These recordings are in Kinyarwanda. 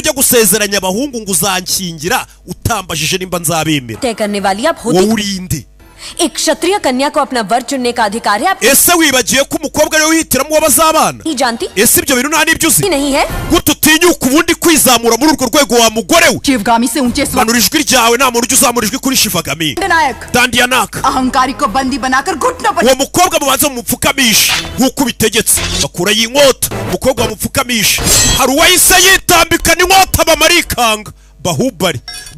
ujya gusezeranya abahungu ngo uzankingira utambajije nimba nzabemera तय करने वाली आप wowe urinde एक क्षत्रिय कन्या को अपना वर चुनने का अधिकार है आप ese wibagiye ko umukobwa ariwe wihitiramo uwo bazabana नहीं जानती ese ibyo bintu nta n'ibyo uzi नहीं है gute utinyuka ubundi kwizamura muri urwo rwego wa mugore we Sivagami से ऊंचे स्वर manura ijwi ryawe nta muntu ujya uzamura ijwi kuri Shivagami नायक Dandiyanaka अहंकारी को बंदी बनाकर घुटनों पर uwo mukobwa mubanza mumupfukamisha nk'uko bitegetse bakurayo inkota umukobwa bamupfukamisha hari uwahise yitambikana inkota bamarikanga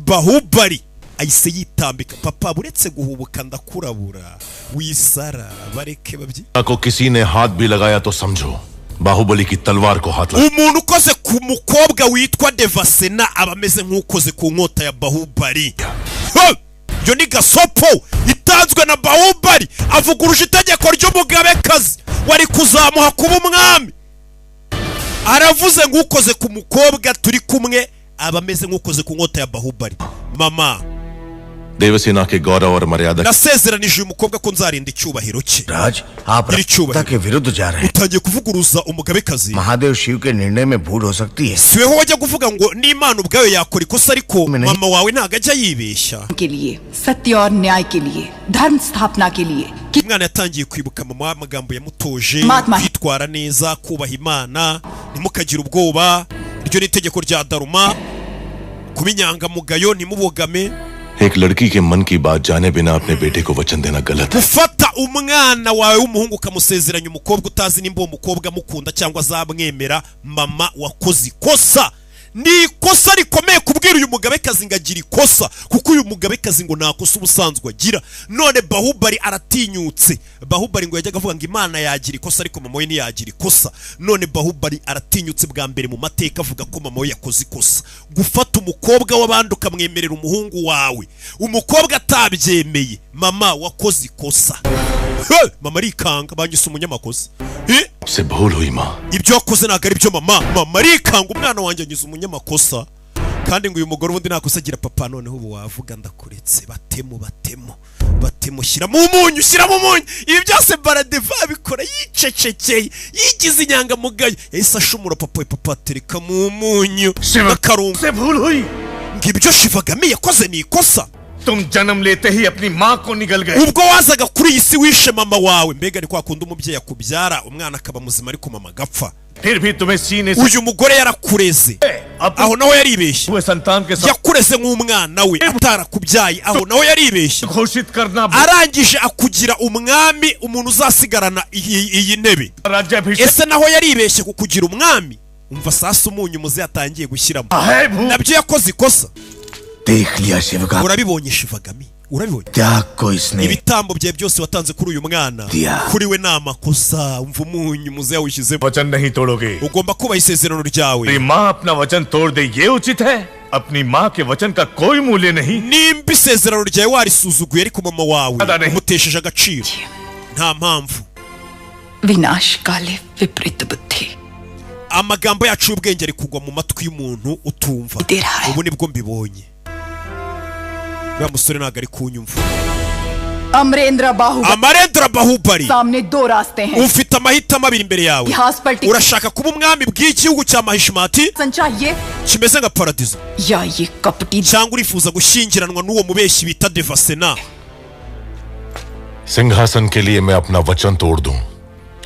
Bahubali ahise yitambika papa buretse guhubuka ndakurabura wisara bareke babyi को किसी ने हाथ भी लगाया तो समझो बाहुबली की तलवार को हाथ लगा umuntu ukoze ku mukobwa witwa Devasena aba ameze nk'ukoze ku nkota ya Bahubali yo ni gasopo itanzwe na Bahubali avuguruje itegeko ry'umugabekazi wari kuzamuha kuba umwami aravuze nk'ukoze ku mukobwa turi kumwe aba ameze nk'ukoze ku nkota ya Bahubali mama Devasena के गौरव और मर्यादा nasezeranije uyu mukobwa ko nzarinda icyubahiro cye राज आप राजता के विरुद्ध जा रहे हैं utangiye kuvuguruza umugabekazi महादेव शिव के निर्णय में भूल हो सकती है siweho wajya kuvuga ngo n'Imana ubwayo yakora ikosa ariko mama wawe ntago ajya yibeshya के लिए सत्य और न्याय के लिए धर्म स्थापना के लिए umwana yatangiye kwibuka mama amagambo yamutoje kwitwara neza kubaha Imana ntimukagire ubwoba iryo ni itegeko rya Daruma kuba inyangamugayo ntimubogame एक लड़की के मन की बात जाने बिना अपने बेटे को वचन देना गलत है gufata umwana wawe w'umuhungu ukamusezeranya umukobwa utazi nimba uwo mukobwa amukunda cyangwa azamwemera mama wakoze ikosa ni ikosa rikomeye kubwira uyu mugabekazi ngo agira ikosa kuko uyu mugabekazi ngo nta kosa ubusanzwe agira none Bahubali aratinyutse Bahubali ngo yajyaga avuga ngo Imana yagira ikosa ariko mama we ntiyagira ikosa none Bahubali aratinyutse bwa mbere mu mateka avuga ko mama we yakoze ikosa gufata umukobwa w'abandi ukamwemerera umuhungu wawe umukobwa atabyemeye mama wakoze ikosa mama arikanga banyise umunyamakosa से भूल हुई माँ ibyo wakoze ntabwo ari byo mama arikanga umwana wanjye anyuze umunyamakosa kandi ngo uyu mugore ubundi nta kosa agira papa noneho ubu wavuga ndakuretse batemo shyiramo umunyu ibi byose Baradeva abikora yicecekeye yigize inyangamugayo yahise ashumura papa atereka mu munyu n'akarungu ngo ibyo Shivagami yakoze ni ikosa तुम जन्म लेते ही अपनी माँ को निगल गए ubwo wazaga kuri iyi si wishe mama wawe mbega ni kwa kundi umubyeyi akubyara umwana akaba muzima ariko mama agapfa फिर भी तुम्हें सीने से uyu mugore yarakureze aho nawe yaribeshye yakureze nk'umwana we atarakubyaye aho nawe yaribeshye घोषित करना arangije akugira umwami umuntu uzasigarana iyi ntebe ese naho yaribeshye kukugira umwami umva sasa umunyu muze yatangiye gushyiramo nabyo yakoze ikosa देख लिया Sivagami urabibonye Shivagami urabibonye त्याग को इसने ibitambo bye byose watanze kuri uyu mwana kuri we nta makosa umva umunyu muze yawushyizemo वचन नहीं तोड़ोगे ugomba kubaha isezerano ryawe तेरी माँ अपना वचन तोड़ दे ये उचित है अपनी माँ के वचन का कोई मूल्य नहीं nimba isezerano ryawe warisuzuguye ariko mama wawe umutesheje agaciro nta mpamvu विनाशकाले विपरीत बुद्धि amagambo yacu y'ubwenge ari kugwa mu matwi y'umuntu utumva ubu nibwo mbibonye uriya musore ntabwo ari kunyumva Amarendra Bahubali सामने दो रास्ते हैं ufite amahitamo abiri imbere yawe urashaka kuba umwami bw'igihugu cya Mahishmati kimeze nka paradizo cyangwa urifuza gushyingiranwa n'uwo mubeshyi bita Devasena सिंहासन के लिए मैं अपना वचन तोड़ दूं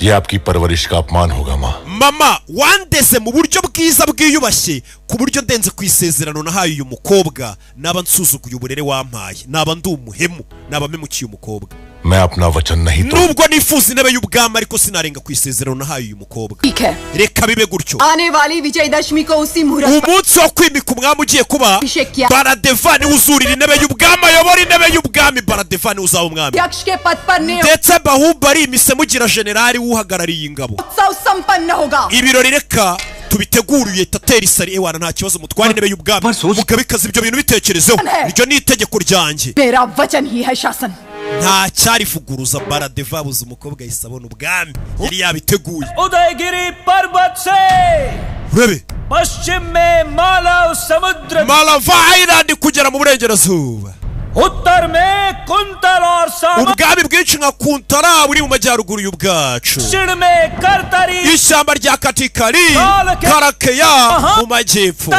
ये आपकी परवरिश का अपमान होगा माँ mama wandeze mu buryo bwiza bwiyubashye ku buryo ndenze ku isezerano nahaye uyu mukobwa naba nsuzuguye uburere wampaye naba ndi umuhemu naba memukiye umukobwa मैं अपना वचन नहीं तोड़ nubwo nifuza intebe y'ubwami ariko sinarenga ku isezerano nahaye uyu mukobwa reka bibe gutyo आने वाली विजयदशमी को उसी मुहूर्त umunsi wo kwimika umwami ugiye kuba Baradeva niwe uzurira intebe y'ubwami ayobora intebe y'ubwami Baradeva niwe uzaba umwami यक्ष के पद पर ndetse Bahubali imise mugira generali uhagarariye ingabo उत्सव संपन्न होगा ibirori reka tubiteguriye tateri sari ewana nta kibazo mutwara intebe y'ubwami mugabikaza ibyo bintu bitekerezeho iryo ni itegeko ryanjye मेरा वचन ही है शासन nta cyarivuguruza Baradeva abuze umukobwa yahise abona ubwami yari yabiteguye Udayagiri पर्वत से urebe पश्चिम में मालव समुद्र Malava Island kugera mu burengerazuba उत्तर में कुंतल और सावन ubwami bwinshi nka Kuntara buri mu majyaruguru y'ubwacu दक्षिण में करतरी ishyamba rya Katikari Karakeya mu majyepfo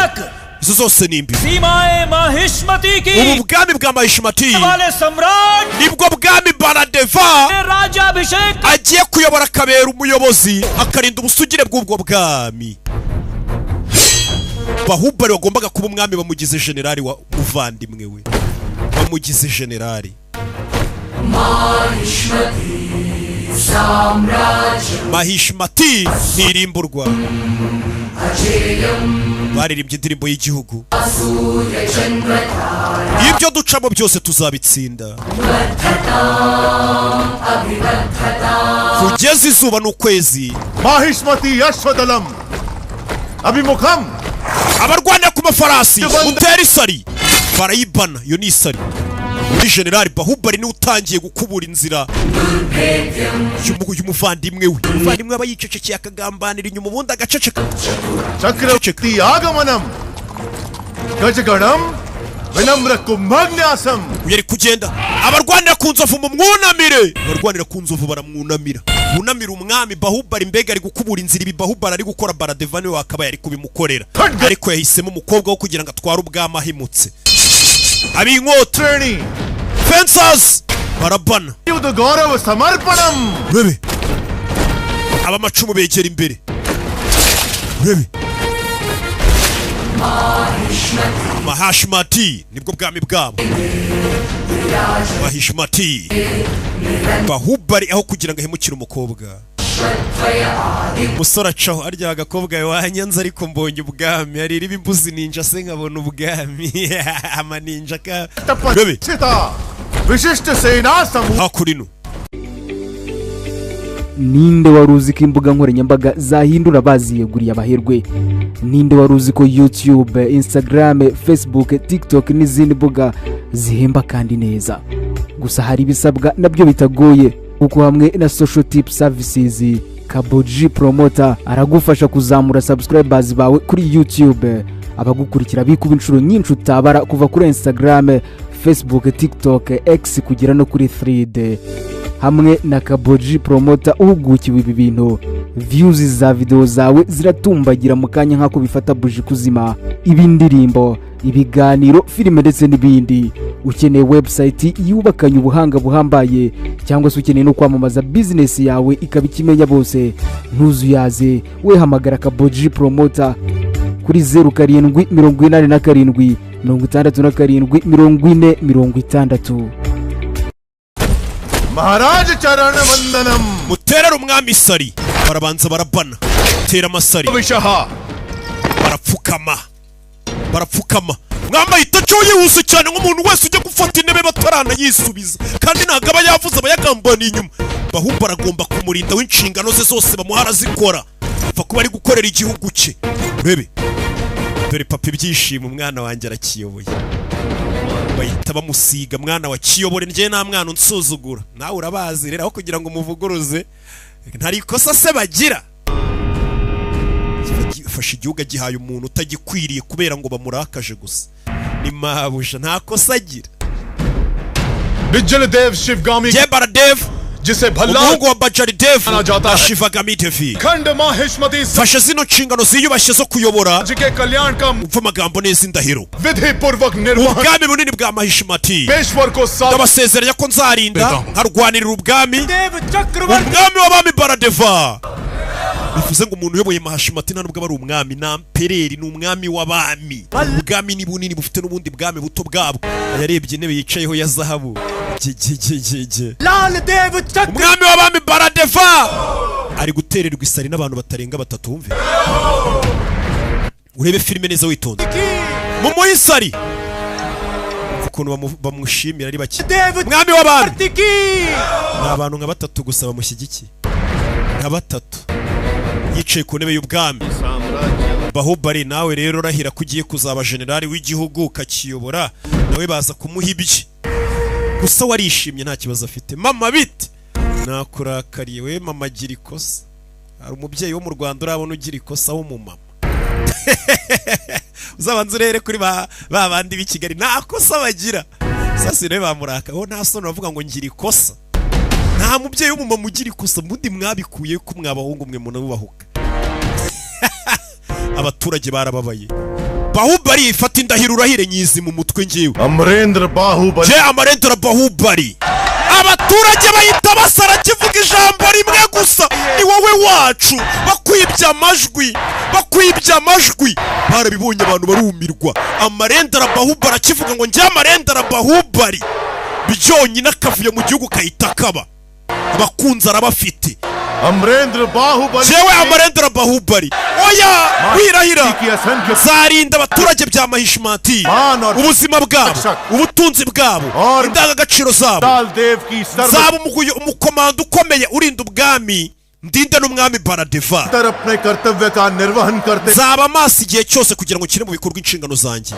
izo zose ni imbibi सीमाएं माहिष्मती की ubu bwami bwa Mahishmati वाले सम्राट nibwo bwami Baladeva राजाभिषेक agiye kuyobora akabera umuyobozi akarinda ubusugire bw'ubwo bwami Bahubali wagombaga kuba umwami bamugize generali wa muvandimwe we bamugize generali Mahishmati ntirimburwa baririmbye indirimbo y'igihugu ibyo ducamo byose tuzabitsinda kugeza izuba n'ukwezi Mahishmati अश्वदलम अभिमुखम abarwana ku mafarasi mutera isari barayibana iyo ni isari muri generali Bahubali ni utangiye gukubura inzira y'umuvandimwe we umuvandimwe aba yicecekeye akagambanira inyuma ubundi agaceceka चक्रवर्ती आगमनम गजगणम विनम्र कुंभन्यासम yari kugenda abarwanira ku nzovu mu mwunamire abarwanira ku nzovu baramwunamira bunamira umwami Bahubali mbega ari gukubura inzira ibi Bahubali ari gukora Baladeva niwe wakaba yari kubimukorera ariko yahisemo umukobwa wo kugira ngo atware ubwami ahimutse abinkota fencers barabana युद्ध गौरव समर्पणम bebe abamacumu begera imbere bebe Mahishmati nibwo bwami bwabo Mahishmati Bahubali aho kugira ngo ahemukire umukobwa umusore acaho arya agakobwa wanyanze ariko mbonye ubwami hari imbuzi ninja se nkabona ubwami amaninja ka bebe विशिष्ट सेना समूह hakurino ninde waruzi ko imbuga nkoranyambaga zahindura baziyeguriye abaherwe ninde waruzi ko YouTube, Instagram, Facebook, TikTok n'izindi mbuga zihemba kandi neza gusa hari ibisabwa nabyo bitagoye kuko hamwe na social tip services Kaboji Promoter aragufasha kuzamura subscribers bawe kuri YouTube abagukurikira bikuba inshuro nyinshi utabara kuva kuri Instagram, Facebook, TikTok, X kugera no kuri 3D hamwe na Kaboji Promoter uhugukiwe ibi bintu views za video zawe ziratumbagira mu kanya nk'ako bifata buji kuzima ibindirimbo ibiganiro filime ndetse n'ibindi ukeneye website yubakanye ubuhanga buhambaye cyangwa se ukeneye no kwamamaza business yawe ikabikimenya bose ntuzuyaze we hamagara Kaboji Promoter kuri 0787 67 महाराज चरण वंदनम muterera umwami isari barabanza barabana tera amasari विशहा barapfukama mwamba itacho yihuse cyane nk'umuntu wese ujya gufata intebe batarana yisubiza kandi ntago aba yavuze abayagambaniye inyuma Bahubali aragomba kumurinda w'inshingano ze zose bamuhara zikora apfa kuba ari gukorera igihugu cye bebe dore papa ibyishimo umwana wanjye arakiyoboye bahita bamusiga mwana wa kiyobore njye nta mwana unsuzugura nawe urabazi rero aho kugira ngo umuvuguruze ntari ikosa se bagira fasha igihugu agihaye umuntu utagikwiriye kubera ngo bamurakaje gusa ni mabusha nta kosa agira बिजलदेव Sivagami je Baladev जिसे Bhalla umuhungu wa Bajalidev जाना जाता na है Shivagami Devi खंड Mahishmati fasha zino nshingano ziyubashye zo kuyobora राज्य के कल्याण का umva amagambo neza indahiro विधि पूर्वक निर्वहन ubwami bunini bwa Mahishmati पेशवर को साथ ndabasezeranya ko nzarinda nkarwanirira ubwami देव चक्रवर्ती umwami w'abami Baladeva bivuze ngo umuntu uyoboye Mahishmati nta nubwo ari umwami na mpereri ni umwami w'abami ubwami ni bunini bufite n'ubundi bwami buto bwabo yarebye intebe yicayeho ya zahabu लाल देव चक्र umwami w'abami Baladeva ari gutererwa isari n'abantu batarenga batatu wumve urebe filime neza witonze mu muhisari ukuntu bamushimira ari bake umwami w'abami ni abantu nka batatu gusa bamushyigikiye nka batatu yicaye ku ntebe y'ubwami Bahubali nawe rero rahira ko ugiye kuzaba generali w'igihugu ukakiyobora nawe baza kumuha ibye gusa warishimye nta kibazo afite mama bite nakurakariye we mama gira ikosa hari umubyeyi wo mu Rwanda urabona ugira ikosa w'umumama uzabanza urere kuri ba bandi b'i Kigali nta kosa bagira sasa reba bamuraka ho nta soni bavuga ngo ngira ikosa nta mubyeyi w'umumama ugira ikosa mundi mwabikuye ko mwabahungu mwe munabubahuka abaturage barababaye Bahubali ifata indahiro urahire nyizi mu mutwe ngiwe Amarendra Bahubali Amarendra Bahubali abaturage bayita basara kivuga ijambo rimwe gusa ni wowe wacu bakwibya amajwi barabibonye abantu barumirwa Amarendra Bahubali kivuga ngo njye Amarendra Bahubali byonyine akavuye mu gihugu kayita kaba abakunzi arabafite Amarendra Bahubali jewe Amarendra Bahubali oya wirahira zarinda abaturage bya Mahishmati ubuzima bwabo ubutunzi bwabo indangagaciro zabo zaba umukomando ukomeye urinda ubwami ndinde n'umwami Baradeva zaba amaso igihe cyose kugira ngo kire mu bikorwa inshingano zanjye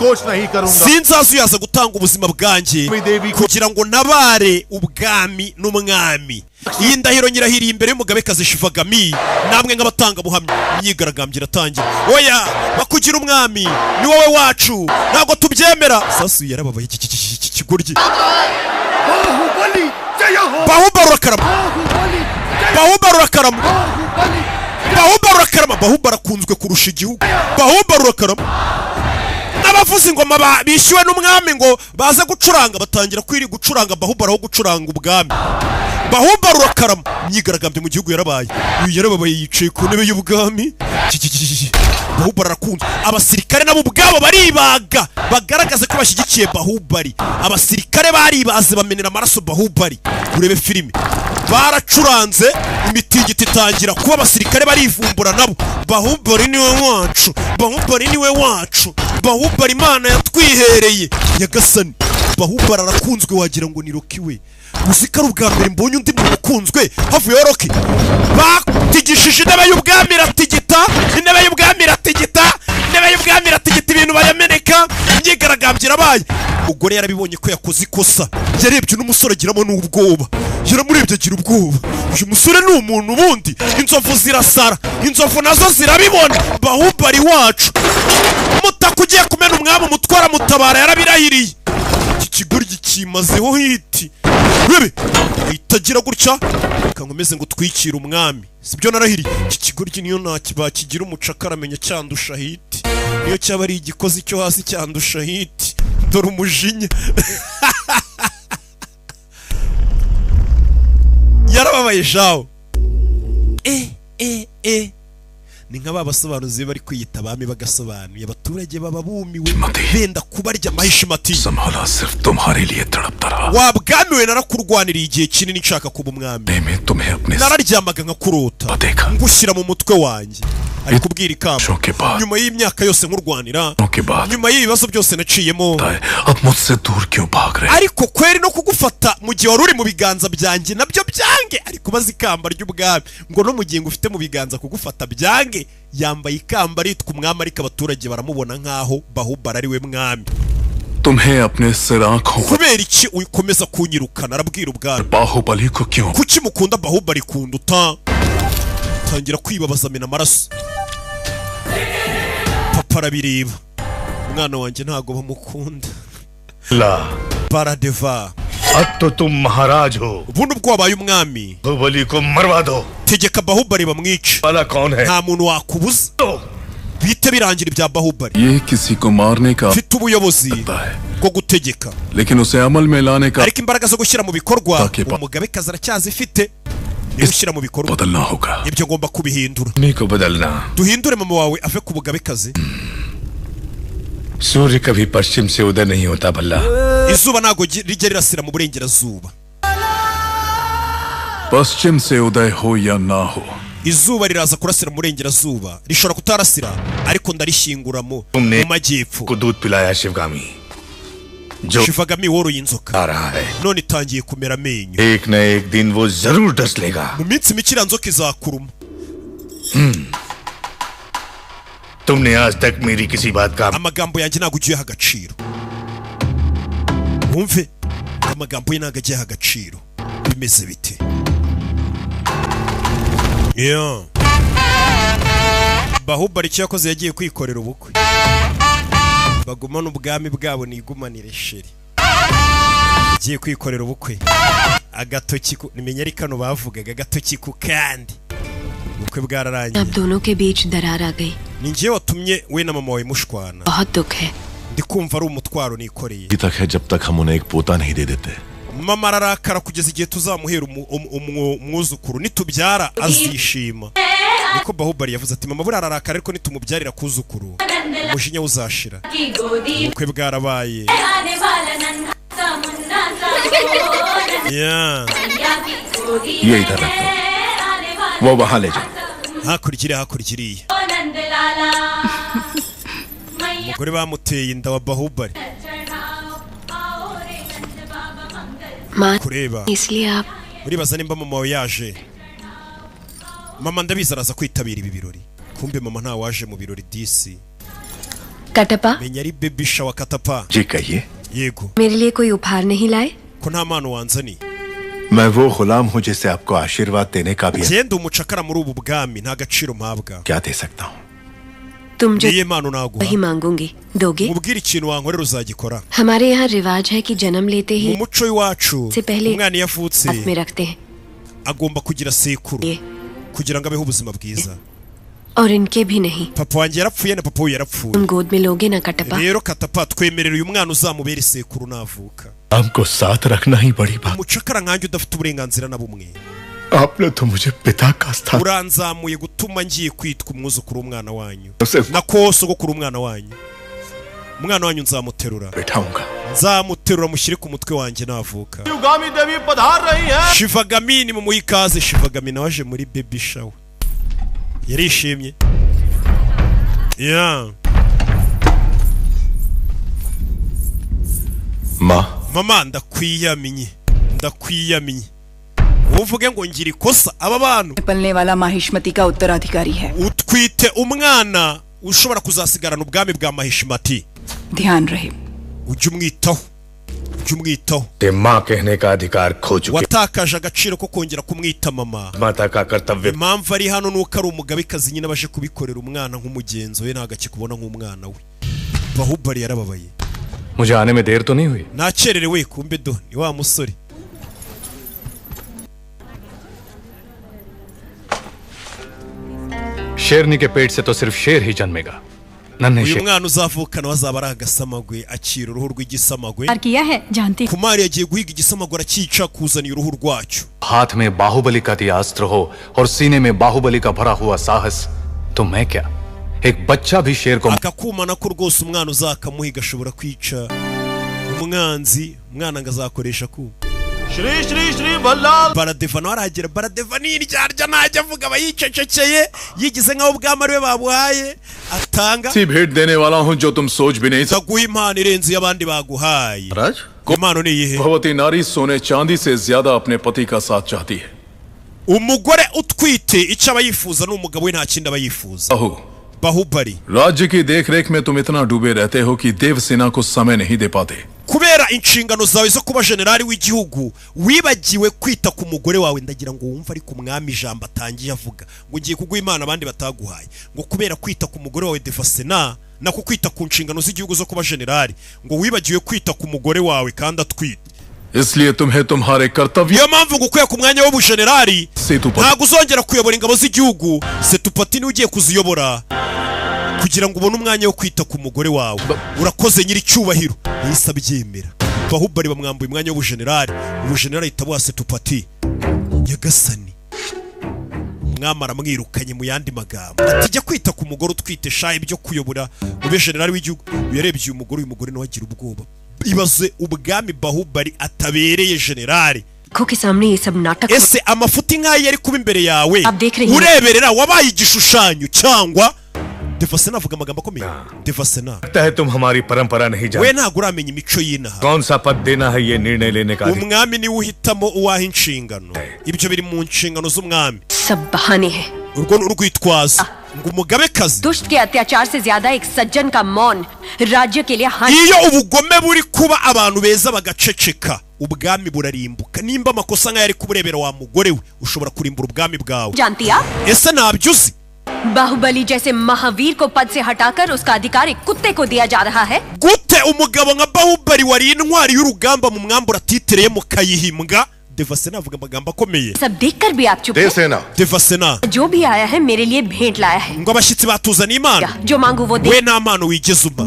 sinzazuyaza gutanga ubuzima bwanjye kugira ngo nabare ubwami n'umwami iyi ndahiro nyirahiriye imbere y'umugabekazi Shivagami namwe nk'abatanga buhamya imyigaragambyo iratangira oya bakugira umwami ni wowe wacu ntabwo tubyemera sasu yarababaye iki kigoryi Bahubali urakarama Bahubali akunzwe kurusha igihugu Bahubali urakarama n'abavuza ingoma bishyuwe n'umwami ngo baze gucuranga batangira kwiri gucuranga Bahubali aho gucuranga ubwami Bahubali urakarama imyigaragambyo mu gihugu yarabaye yarababaye yicaye ku ntebe y'ubwami Bahubali arakunzwe abasirikare nabo ubwabo baribaga bagaragaze ko bashyigikiye Bahubali abasirikare baribaze bamenera amaraso Bahubali urebe filime baracuranze imitingito itangira kuba abasirikare barivumbura nabo Bahubali niwe wacu Bahubali Imana yatwihereye nyagasani Bahubali arakunzwe wagira ngo ni Rocky we uzika ari ubwa mbere mbonye undi muntu ukunzwe havuyeho Rocky batigishije intebe y'ubwami iratigita ibintu bayameneka imyigaragambyo irabaye umugore yarabibonye ko yakoze ikosa yarebye n'umusore agiramo n'ubwoba yaramurebye agira ubwoba uyu musore ni umuntu ubundi inzovu zirasara inzovu nazo zirabibona Bahubali wacu mutaka ugiye kumena umwami umutwara mutabara yarabirahiriye iki kigoryi kimazeho hiti bebe itagira gutya kankomeze ngo twikire umwami sibyo narahiriye iki kigoryi niyo bakigira umucakara amenya cyandusha hiti niyo cyaba ari igikozi cyo hasi cyandusha hiti dore umujinya yarababaye jawo ni nka babasobanuzi bari kwiyita abami bagasobanuye abaturage baba bumiwe benda kubarya Mahishmati wabwamiwe narakurwaniriye igihe kinini nshaka kuba umwami nararyamaga nkakurota ngushyira mu mutwe wanjye ari kubwira ikamba nyuma y'imyaka yose nkurwanira nyuma y'ibibazo byose naciyemo ariko kweri no kugufata mu gihe wari uri mu biganza byanjye nabyo byange ari kubaza ikamba ry'ubwami ngo no mu gihe ngufite mu biganza kugufata byange yambaye ikamba ritwa umwami ariko abaturage baramubona nkaho Bahubali ari we mwami kubera iki ukomeza kunyirukana arabwira ubwami kuki mukunda Bahubali kunduta tangira kwibabaza amena amaraso papa arabireba umwana wanjye ntago bamukunda Baradeva तो तुम महाराज हो ubundi ubwo wabaye umwami Baahubali को मरवा दो tegeka Bahubali bamwice वाला कौन है nta muntu wakubuza bite birangira ibya Bahubali ये किसी को मारने का mfite ubuyobozi bwo gutegeka लेकिन उसे अमल में लाने का ariko imbaraga zo gushyira mu bikorwa umugabekazi aracyazifite niba ushyira mu bikorwa ibyo ngomba kubihindura duhindure mama wawe ave ku bugabekazi सूर्य कभी पश्चिम से उदय नहीं होता Bhalla izuba ntago rijya rirasira mu burengerazuba पश्चिम से उदय हो या ना हो izuba riraza kurasira mu burengerazuba rishobora kutarasira ariko ndarishyingura mu majyepfo को दूध पिलाया Sivagami Shivagami woroye inzoka none itangiye kumera amenyo एक न एक दिन वो जरूर डस लेगा mu minsi mike inzoka izakuruma तुमने आज तक मेरी किसी बात का amagambo yanjye ntago ugiyeho agaciro wumve amagambo ye ntago agiyeho agaciro bimeze bite Bahubali icyo yakoze yagiye kwikorera ubukwe bagumana ubwami bwabo nigumanire sheri agiye kwikorera ubukwe agatoki nimenya ari kano bavugaga agatoki ku kandi ubukwe bwararangiye अब दोनों के बीच दरार आ गई ni njye watumye we na mama wawe mushwana बहुत दुख है ndi kumva ari umutwaro nikoreye तक है जब तक हम उन्हें एक पोता नहीं दे देते mama ararakara kugeza igihe tuzamuhera umwuzukuru nitubyara azishima niko Bahubali yavuze ati mama buri ararakara ariko nitumubyarira kuzukuru umujinya uzashira ubukwe bwarabaye ये इधर रखो वो वहां ले जाओ hakurikiriye umugore bamuteye inda wa Bahubali kureba इसलिए आप uribaza nimba mama wawe yaje mama ndabizi araza kwitabira ibi birori kumbe mama nta waje mu birori disi Kattappa menya ari baby shower Katapa जी कहिए yego मेरे लिए कोई उपहार नहीं लाए ko nta mpano wanzaniye मैं वो गुलाम हूँ जिसे आपको आशीर्वाद देने का भी genda umucakara muri ubu bwami nta gaciro mpabwa क्या दे सकता हूँ तुम जो niye mpano naguha वही मांगूंगी दोगे mubwire ikintu wankorera uzagikora हमारे यहाँ रिवाज है कि जन्म लेते ही mu muco w'iwacu से पहले umwana yavutse हाथ में रखते हैं agomba kugira sekuru kugira ngo abeho ubuzima bwiza और इनके भी नहीं papa wanjye yarapfuye na papa we yarapfuye तुम गोद में लोगे ना Kattappa rero Katapa twemerera uyu mwana uzamubera sekuru navuka हमको साथ रखना ही बड़ी बात umucakara nkanjye udafite uburenganzira na bumwe आपने तो मुझे पिता का स्थान uranzamuye gutuma ngiye kwitwa umwuzukuru w'umwana wanyu nako sogokuru umwana wanyu umwana wanyu nzamuterura बैठाऊंगा nzamuterura mushyire ku mutwe wanjye navuka युगामी देवी पधार रही है Shivagami ni mumuhe ikaze Shivagami nawaje muri baby shower yarishimye mama ndakwiyamye uvuge ngo ngira ikosa aba bantu पलने वाला माहिष्मति का उत्तराधिकारी है utwite umwana ushobora kuzasigarana ubwami bwa Mahishmati ध्यान रहे ujye umwitaho ते माँ कहने का अधिकार खो चुके watakaje agaciro ko kongera kumwita mama माता का कर्तव्य impamvu ari hano nuko ari umugabekazi nyine abaje kubikorera umwana nk'umugenzo we ntago akikubona nk'umwana we Bahubali yarababaye मुझे आने में देर तो नहीं हुई nakererewe kumbe do ni wa musore शेरनी के पेट से तो सिर्फ शेर ही जन्मेगा नन्हे uyu शेर mwana uzavukana wazaba ari agasamagwe akira uruhu rw'igisamagwe किया है जानती kumari yagiye guhiga igisamagwe arakica kuzanira uruhu rwacyo हाथ में बाहुबली का दिया अस्त्र हो और सीने में बाहुबली का भरा हुआ साहस तो मैं क्या एक बच्चा भी शेर को akakuma nako rwose umwana uzakamuhiga ashobora kwica umwanzi umwana ngo azakoresha ku Shri श्री श्री Bhallala Baradeva nawe arahagera Baradeva ni iryarya ntajya avuga aba yicecekeye yigize nk'aho ubwami ariwe babuhaye atanga ऐसी भेंट देने वाला हूँ जो तुम सोच भी नहीं सकते ndaguha impano irenze iy'abandi baguhaye राज impano ni iyihe भगवती नारी सोने चांदी से ज्यादा अपने पति का साथ चाहती है umugore utwite icyo aba yifuza n'umugabo we nta kindi aba yifuza बहू Bahubali राज्य की देखरेख में तुम इतना डूबे रहते हो कि देवसेना को समय नहीं दे पाते kubera inshingano zawe zo kuba generali w'igihugu wibagiwe kwita ku mugore wawe ndagira ngo wumve ariko umwami ijambo atangiye avuga ngo ngiye kuguha imana abandi bataguhaye ngo kubera kwita ku mugore wawe Devasena nako kwita ku nshingano z'igihugu zo kuba generali ngo wibagiwe kwita ku mugore wawe kandi atwite इसलिए तुम्हें तुम्हारे कर्तव्य niyo mpamvu ngukuye ku mwanya w'ubujenerali Sethupathi ntabwo uzongera kuyobora ingabo z'igihugu Setupati niwe ugiye kuziyobora kugira ngo ubone umwanya wo kwita ku mugore wawe urakoze nyiri cyubahiro yahise abyemera Bahubali bamwambuye umwanya w'ubujenerali ubujenerali ahita buha Setupati nyagasani umwami aramwirukanye mu yandi magambo ati jya kwita ku mugore utwite sha ibyo kuyobora ube generali w'igihugu yarebye uyu mugore nawe agira ubwoba ibaze ubwami Bahubali atabereye generali के सामने ये सब नाटक ese amafuti nk'ayo yari kuba imbere yawe Ab dekh rahi ho. ureberera wabaye igishushanyo cyangwa Devasena avuga amagambo akomeye Devasena लगता है तुम हमारी परंपरा नहीं we जानते ntabwo uramenya imico y'inaha कौन सा पद देना है ये निर्णय लेने का अधिकार umwami niwe uhitamo uwaha inshingano ibyo biri mu nshingano z'umwami सब बहाने हैं urwo ni urwitwazo ngo umugabekazi दुष्ट के अत्याचार से ज्यादा एक सज्जन का मौन राज्य के लिए हानि iyo ubugome buri kuba abantu beza bagaceceka ubwami burarimbuka nimba amakosa nk'ayo ari kuburebera wa mugore we ushobora kurimbura ubwami bwawe जानती आप ese ntabyo uzi बाहुबली जैसे महावीर को पद से हटाकर उसका अधिकार एक कुत्ते को दिया जा रहा है। gute umugabo nka Bahubali wari intwari y'urugamba mu mwambura titireye mukayihimbwa Devasena avuga amagambo akomeye सब देखकर भी आप चुप देवसेना Devasena जो भी आया है मेरे लिए भेंट लाया है ngo abashyitsi batuzaniye impano जो मांगू वो दे we nta mpano wigeze umpa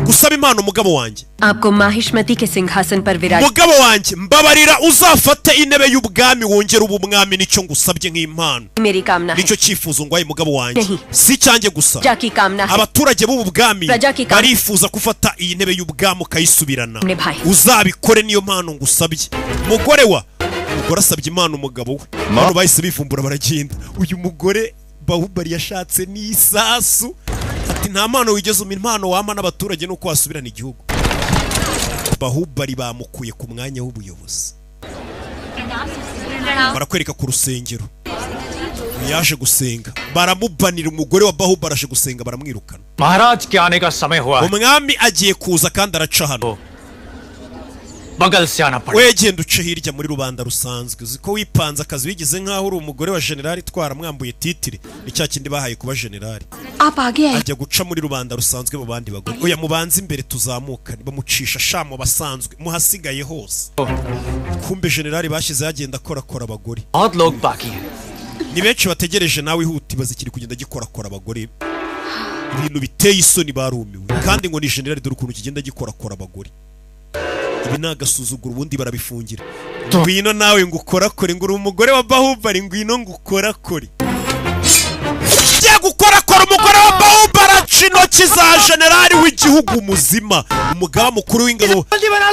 gusaba impano umugabo wanjye आपको माहिष्मति के सिंहासन पर विराज umugabo wanjye mbabarira uzafate intebe y'ubwami wongera ubumwami nicyo ngusabye nk'impano मेरी कामना है nicyo cyifuzo ngwaye umugabo wanjye Nahi. si cyanjye gusa प्रजा की कामना है abaturage b'ubu bwami Praja ki kam- barifuza gufata iyi ntebe y'ubwami ukayisubirana हमने भाई uzabikore niyo mpano ngusabye umugore asabye impano umugabo we abantu bahise bivumbura baragenda uyu mugore Bahubali yashatse n'isasu ati nta mpano wigeze umpa impano wampa n'abaturage nuko wasubirana igihugu Bahubali bamukuye ku mwanya w'ubuyobozi barakwereka ku rusengero yaje gusenga baramubanira umugore wa Bahubali aje gusenga baramwirukana महाराज के आने का समय हुआ है। umwami agiye kuza kandi araca hano बगल से आना पड़ेगा। wegenda uce hirya muri rubanda rusanzwe uziko wipanze akazi wigize nkaho uri umugore wa generali twaramwambuye titire ni cya kindi bahaye kuba generali आप आगे आए ajya guca muri rubanda rusanzwe mu bandi bagore oya mubanze imbere tuzamukane bamucisha shamo basanzwe muhasigaye hose kumbe generali bashize yagenda akora abagore बहुत लोग बाकी हैं। ni benshi bategereje nawe ihuti bazikiri kugenda gikora abagore ibintu biteye isoni barumiwe kandi ngo ni generali dore ukuntu kigenda gikora abagore ibi nagasuzugura ubundi barabifungira ngwino nawe ngo ukorakore ngo uri umugore wa Bahubali ngwino ngo ukorakore jya gukorakora umugore wa Bahubali aca intoki za generali w'igihugu muzima umugaba mukuru w'ingabo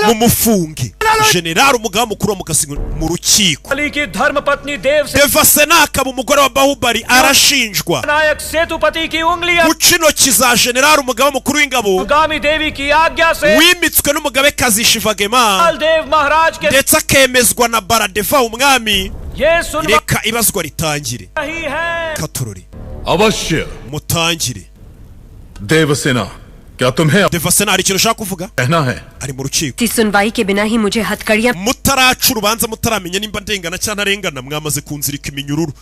mumufunge generali umugaba mukuru wa mukasi mu rukiko की धर्मपत्नी Devasena akaba umugore wa Bahubali arashinjwa नायक सेतुपति की उंगलियां guca intoki za generali umugaba mukuru w'ingabo गामी देवी की आज्ञा से wimitswe n'umugabekazi Shivagema देव महाराज के ndetse akemezwa na Baradeva umwami ये सुन reka ibazwa ritangire रही है katorori अवश्य mutangire देवसेना क्या तुम्हें Devasena hari ikintu ushaka kuvuga कहना है ari mu rukiko इस सुनवाई के बिना ही मुझे हथकड़ियां mutaraca urubanza mutaramenya nimba ndengana cyangwa ntarengana mwamaze kunzirika iminyururu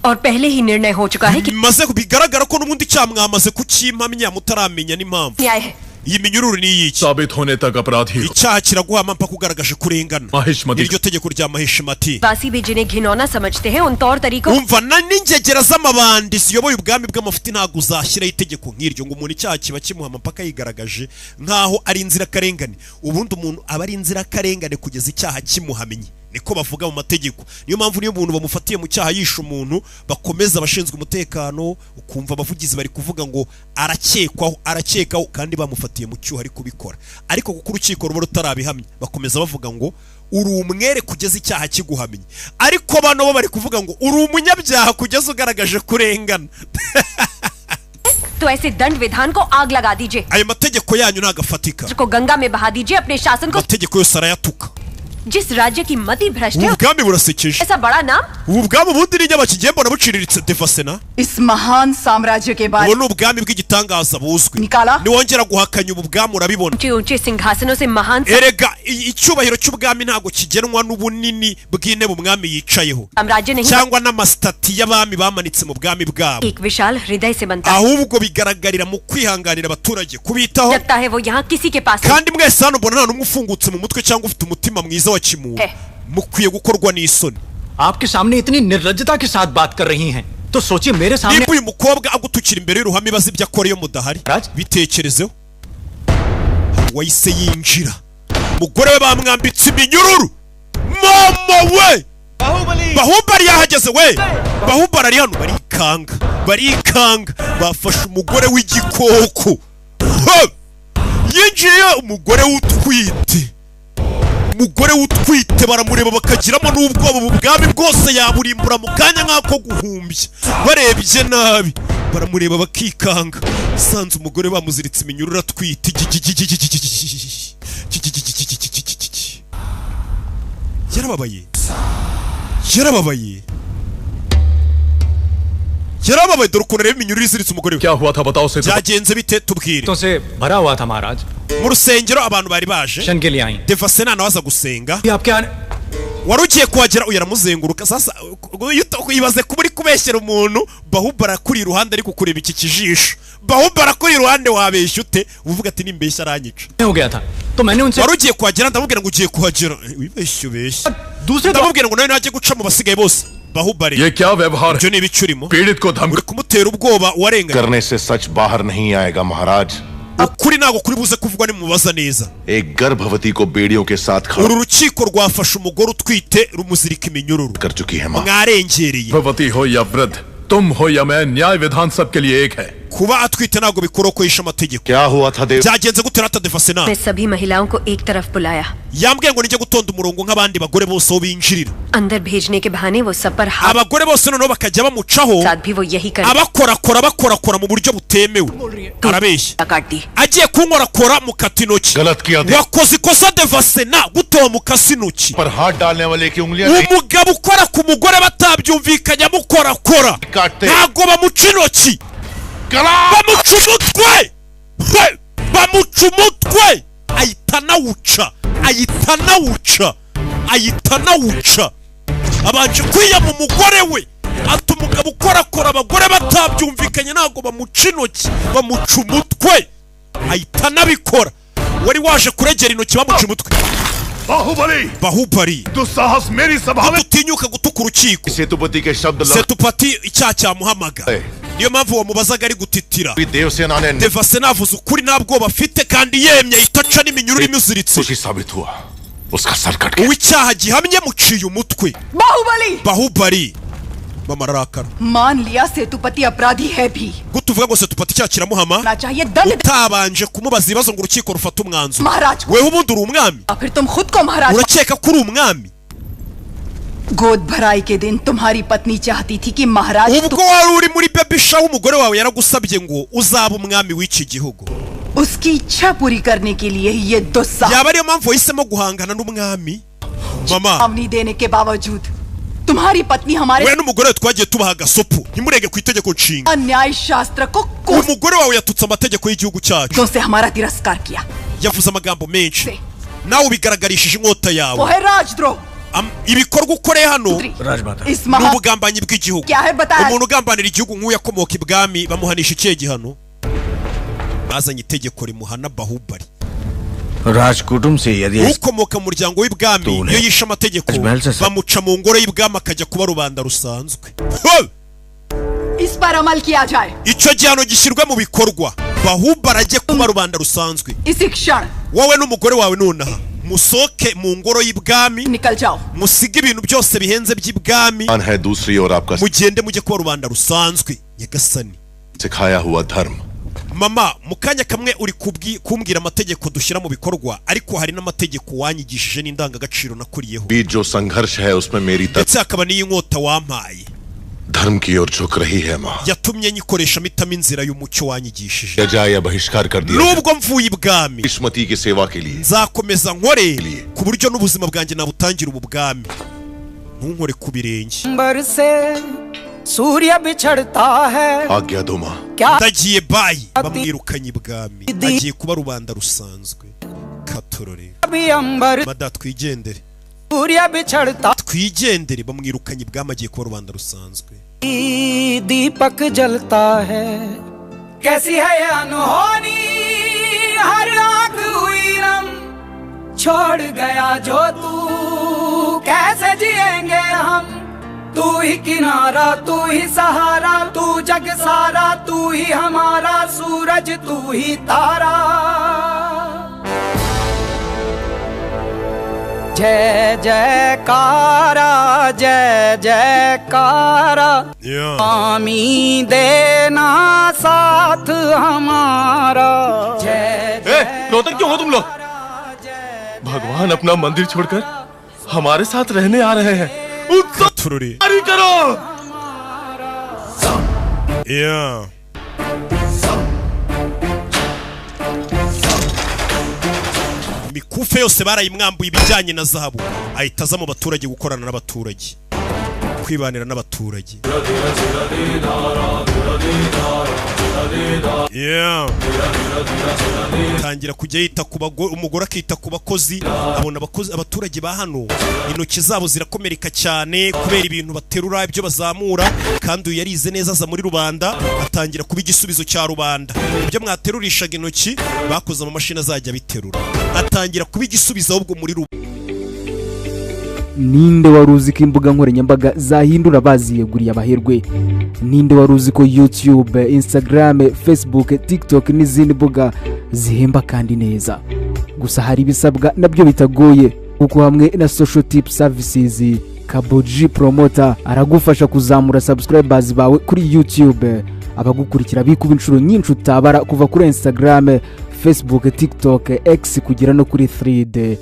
और पहले ही निर्णय हो चुका है कि maze bigaragara ko n'ubundi cyaha mwamaze kukimpamya mutaramenya n'impamvu न्याय है iyi minyururu ni iyiki साबित होने तक अपराधी हो। icyaha kiraguhama mpaka ugaragaje kurengana Mahishmati. iryo tegeko rya Mahishmati वासी भी जिन्हें घिनौना समझते हैं उन तौर तरीकों umva na n'ingegera z'amabandi ziyoboye ubwami bw'amafuti ntabwo uzashyiraho itegeko nk'iryo ngo umuntu icyaha kiba kimuhama mpaka yigaragaje nk'aho ari inzirakarengane ubundi umuntu aba ari inzirakarengane kugeza icyaha kimuhamenye niko bavuga mu mategeko niyo mpamvu niyo umuntu bamufatiye mu cyaha yishe umuntu bakomeza abashinzwe umutekano ukumva abavugizi bari kuvuga ngo arakekwaho kandi bamufatiye mu cyuho ari kubikora ariko kuko urukiko ruba rutarabihamya bakomeza bavuga ngo uri umwere kugeza icyaha kiguhamye ariko bano bo bari kuvuga ngo uri umunyabyaha kugeza ugaragaje kurengana तो ऐसे दंड विधान को आग लगा दीजिए ayo mategeko yanyu ntagafatika को गंगा में बहा दीजिए अपने शासन को amategeko yose arayatuka जिस राज्य की मति भ्रष्ट है ubu bwami burasekeje ऐसा बड़ा नाम ubu bwami ubundi n'inyama kigiye mbona buciriritse Devasena इस महान साम्राज्य के बाद ubu ni ubwami bw'igitangaza buzwi निकाला niwongera guhakanya ubu bwami urabibona ऊंचे ऊंचे सिंहासनों से महान erega icyubahiro cy'ubwami ntabwo kigenwa n'ubunini bw'intebe umwami yicayeho साम्राज्य नहीं cyangwa n'amasitati y'abami bamanitse mu bwami bwabo एक विशाल हृदय से बनता है ahubwo bigaragarira mu kwihanganira abaturage kubitaho लगता है वो यहाँ किसी के पास kandi mwese hano mbona nta n'umwe ufungutse mu mutwe cyangwa ufite umutima mwiza wa kimuntu mukwiye gukorwa n'isoni आपके सामने इतनी निर्लज्जता के साथ बात कर रही हैं तो सोचिए मेरे सामने niba uyu mukobwa agutukira imbere y'uruhame ibaza ibyo akora iyo mudahari bitekerezeho wahise yinjira umugore we bamwambitse iminyururu mama we Bahubali yahageze we Bahubali ari hano barikanga bafashe umugore w'igikoko yinjiye umugore w'utwite baramureba bakagiramo n'ubwoba ubu bwami bwose yaburimbura mu kanya nk'ako guhumbya barebye nabi baramureba bakikanga sanze umugore bamuziritse iminyururu atwite yarababaye dore ukuntu areba iminyururu iziritse umugore we क्या हुआ था बताओ से byagenze bite tubwire तो से भरा हुआ था महाराज mu rusengero abantu bari baje शन के लिए आई Devasena nawe aza gusenga आपके आने warugiye kuhagera uyaramuzenguruka sasa yibaze kuba uri kubeshyera umuntu Bahubali kuri iruhande ariko kureba iki kijisho Bahubali kuri iruhande wabeshya ute uvuga ati nimbeshya aranyica warugiye kuhagera ndamubwira ngo ugiye kuhagera wibeshya ndamubwira ngo nawe najye guca mu basigaye bose Bahubali ये क्या व्यवहार है? पीड़ित को धमकी kumutera ubwoba warenganye करने से सच बाहर नहीं आएगा महाराज ukuri ntago kuri buze kuvugwa nimubaza neza एक गर्भवती को बेड़ियों के साथ खड़ा uru rukiko rwafashe umugore utwite rumuzirika iminyururu कर चुकी है मां mwarengereye गर्भवती हो या वृद्ध तुम हो या मैं न्याय विधान सबके लिए एक है kuba atwite ntago bikora ko yisha amategeko क्या हुआ था देव byagenze gute rata defasena मैं सभी महिलाओं को एक तरफ बुलाया yambwiye ngo nijye gutonda umurongo nk'abandi bagore bose aho binjirira अंदर भेजने के बहाने वो सब पर हाथ abagore bose noneho bakajya bamucaho साथ भी वो यही कर abakorakora mu buryo butemewe arabeshya agiye kunkorakora mu katinoki wakoze ikosa devasena gutoba mu kasinoki पर हाथ डालने वाले की उंगलियां umugabo ukora ku mugore batabyumvikanya mukorakora ntago bamuca intoki bamuca umutwe bamuca umutwe ahita anawuca abanje kwiyama umugore we ati umugabo ukorakora abagore batabyumvikanye ntago bamuca intoki bamuca umutwe ahita anabikora wari waje kuregera intoki bamuca umutwe Bahubali दुस्साहस मेरी सभा में tutinyuka gutuka urukiko Sethupathi के शब्द Setupati icyaha cyamuhamaga niyo mpamvu wamubazaga ari gutitira Devasena ने Devasena avuze ukuri nta bwoba afite kandi yemye itaca n'iminyururu imuziritse साबित हुआ उसका सर कट गया uw'icyaha gihamye muciye umutwe Bahubali mama ararakara मान लिया सेतुपति अपराधी है भी gutuvuga ngo Setupati icyaha kiramuhama चाहिए दंड utabanje kumubaza ibibazo ngo urukiko rufate umwanzuro महाराज wewe ubundi uri umwami फिर तुम खुद को महाराज urakeka ko uri umwami गोद भराई के दिन तुम्हारी पत्नी चाहती थी कि महाराज ubwo wari uri muri baby shower umugore wawe yaragusabye ngo uzaba umwami w'iki gihugu उसकी इच्छा पूरी करने के लिए ये दुस्साहस yaba ariyo mpamvu wahisemo guhangana n'umwami mama चेतावनी देने के बावजूद तुम्हारी पत्नी हमारे we n'umugore twagiye tubaha agasopo ntimurege ku itegeko nshinga अन्याय शास्त्र को umugore wawe yatutse amategeko y'igihugu cyacu से हमारा तिरस्कार किया yavuze amagambo menshi nawe ubigaragarishije inkota yawe वो है राजद्रोह ibikorwa ukoreye hano इस ni ubugambanyi bw'igihugu क्या है बताया umuntu ugambanira igihugu nk'uyu akomoka ibwami bamuhanisha ikihe gihano bazanye itegeko rimuhana Bahubali राजकुटुंब से यदि ukomoka mu muryango w'ibwami iyo yishe amategeko bamuca mu ngoro y'ibwami akajya kuba rubanda rusanzwe इस पर अमल किया जाए icyo gihano gishyirwe mu bikorwa Bahubali ajye kuba rubanda rusanzwe इसी क्षण wowe n'umugore wawe nonaha musoke mu ngoro y'ibwami निकल जाओ musige ibintu byose bihenze by'ibwami है दूसरी और आपका mugende mujye kuba rubanda rusanzwe nyagasani सिखाया हुआ धर्म mama mu kanya kamwe uri kumbwira amategeko dushyira mu bikorwa ariko hari n'amategeko wanyigishije n'indangagaciro nakuriyeho बीच जो संघर्ष है उसमें मेरी ndetse hakaba n'iyi nkota wampaye धर्म की ओर झुक रही है माँ yatumye nyikoresha mitamo inzira y'umucyo wanyigishije जाए या बहिष्कार कर दिया nubwo mvuye ibwami इस्मती की सेवा के लिए nzakomeza nkore ku buryo n'ubuzima bwanjye nabutangira ubu bwami ntunkore ku birenge सूर्य बिछड़ता है आज्ञा दो माँ ndagiye bayi bamwirukanye ibwami agiye kuba rubanda rusanzwe katorore mada twigendere सूर्य बिछड़ता twigendere bamwirukanye ibwami agiye kuba rubanda rusanzwe दीपक जलता है कैसी है ये अनहोनी हर आंख हुई नम छोड़ गया जो तू कैसे जिएंगे हम तू ही किनारा तू ही सहारा तू जग सारा तू ही हमारा सूरज तू ही तारा जय जयकारा जय जयकारा स्वामी देना साथ हमारा जय रोतक क्यों हो तुम लोग भगवान अपना मंदिर छोड़कर हमारे साथ रहने आ रहे हैं करो imikufe yose barayimwambuye ibijyanye na zahabu ahita aza mu baturage gukorana n'abaturage kwibanira n'abaturage. Tangira kujya yita ku bagore, umugore akita ku bakozi. Abona abaturage ba hano intoki zabo zirakomereka cyane kubera ibintu baterura, ibyo bazamura, kandi uyu yarize neza aza muri rubanda atangira kuba igisubizo cya rubanda. Ibyo mwaterurishaga intoki bakoze amamashini azajya biterura, atangira kuba igisubizo ahubwo muri rubanda. Ninde wari uzi ko imbuga nkoranyambaga zahindura baziyeguriye abaherwe? Ninde wari uzi ko YouTube, Instagram, Facebook, TikTok n'izindi mbuga zihemba kandi neza? Gusa hari ibisabwa nabyo bitagoye, kuko hamwe na Social Tip Services Kaboji Promoter aragufasha kuzamura subscribers bawe kuri YouTube, abagukurikira bikuba inshuro nyinshi utabara, kuva kuri Instagram, Facebook, TikTok, X kugera no kuri Thread.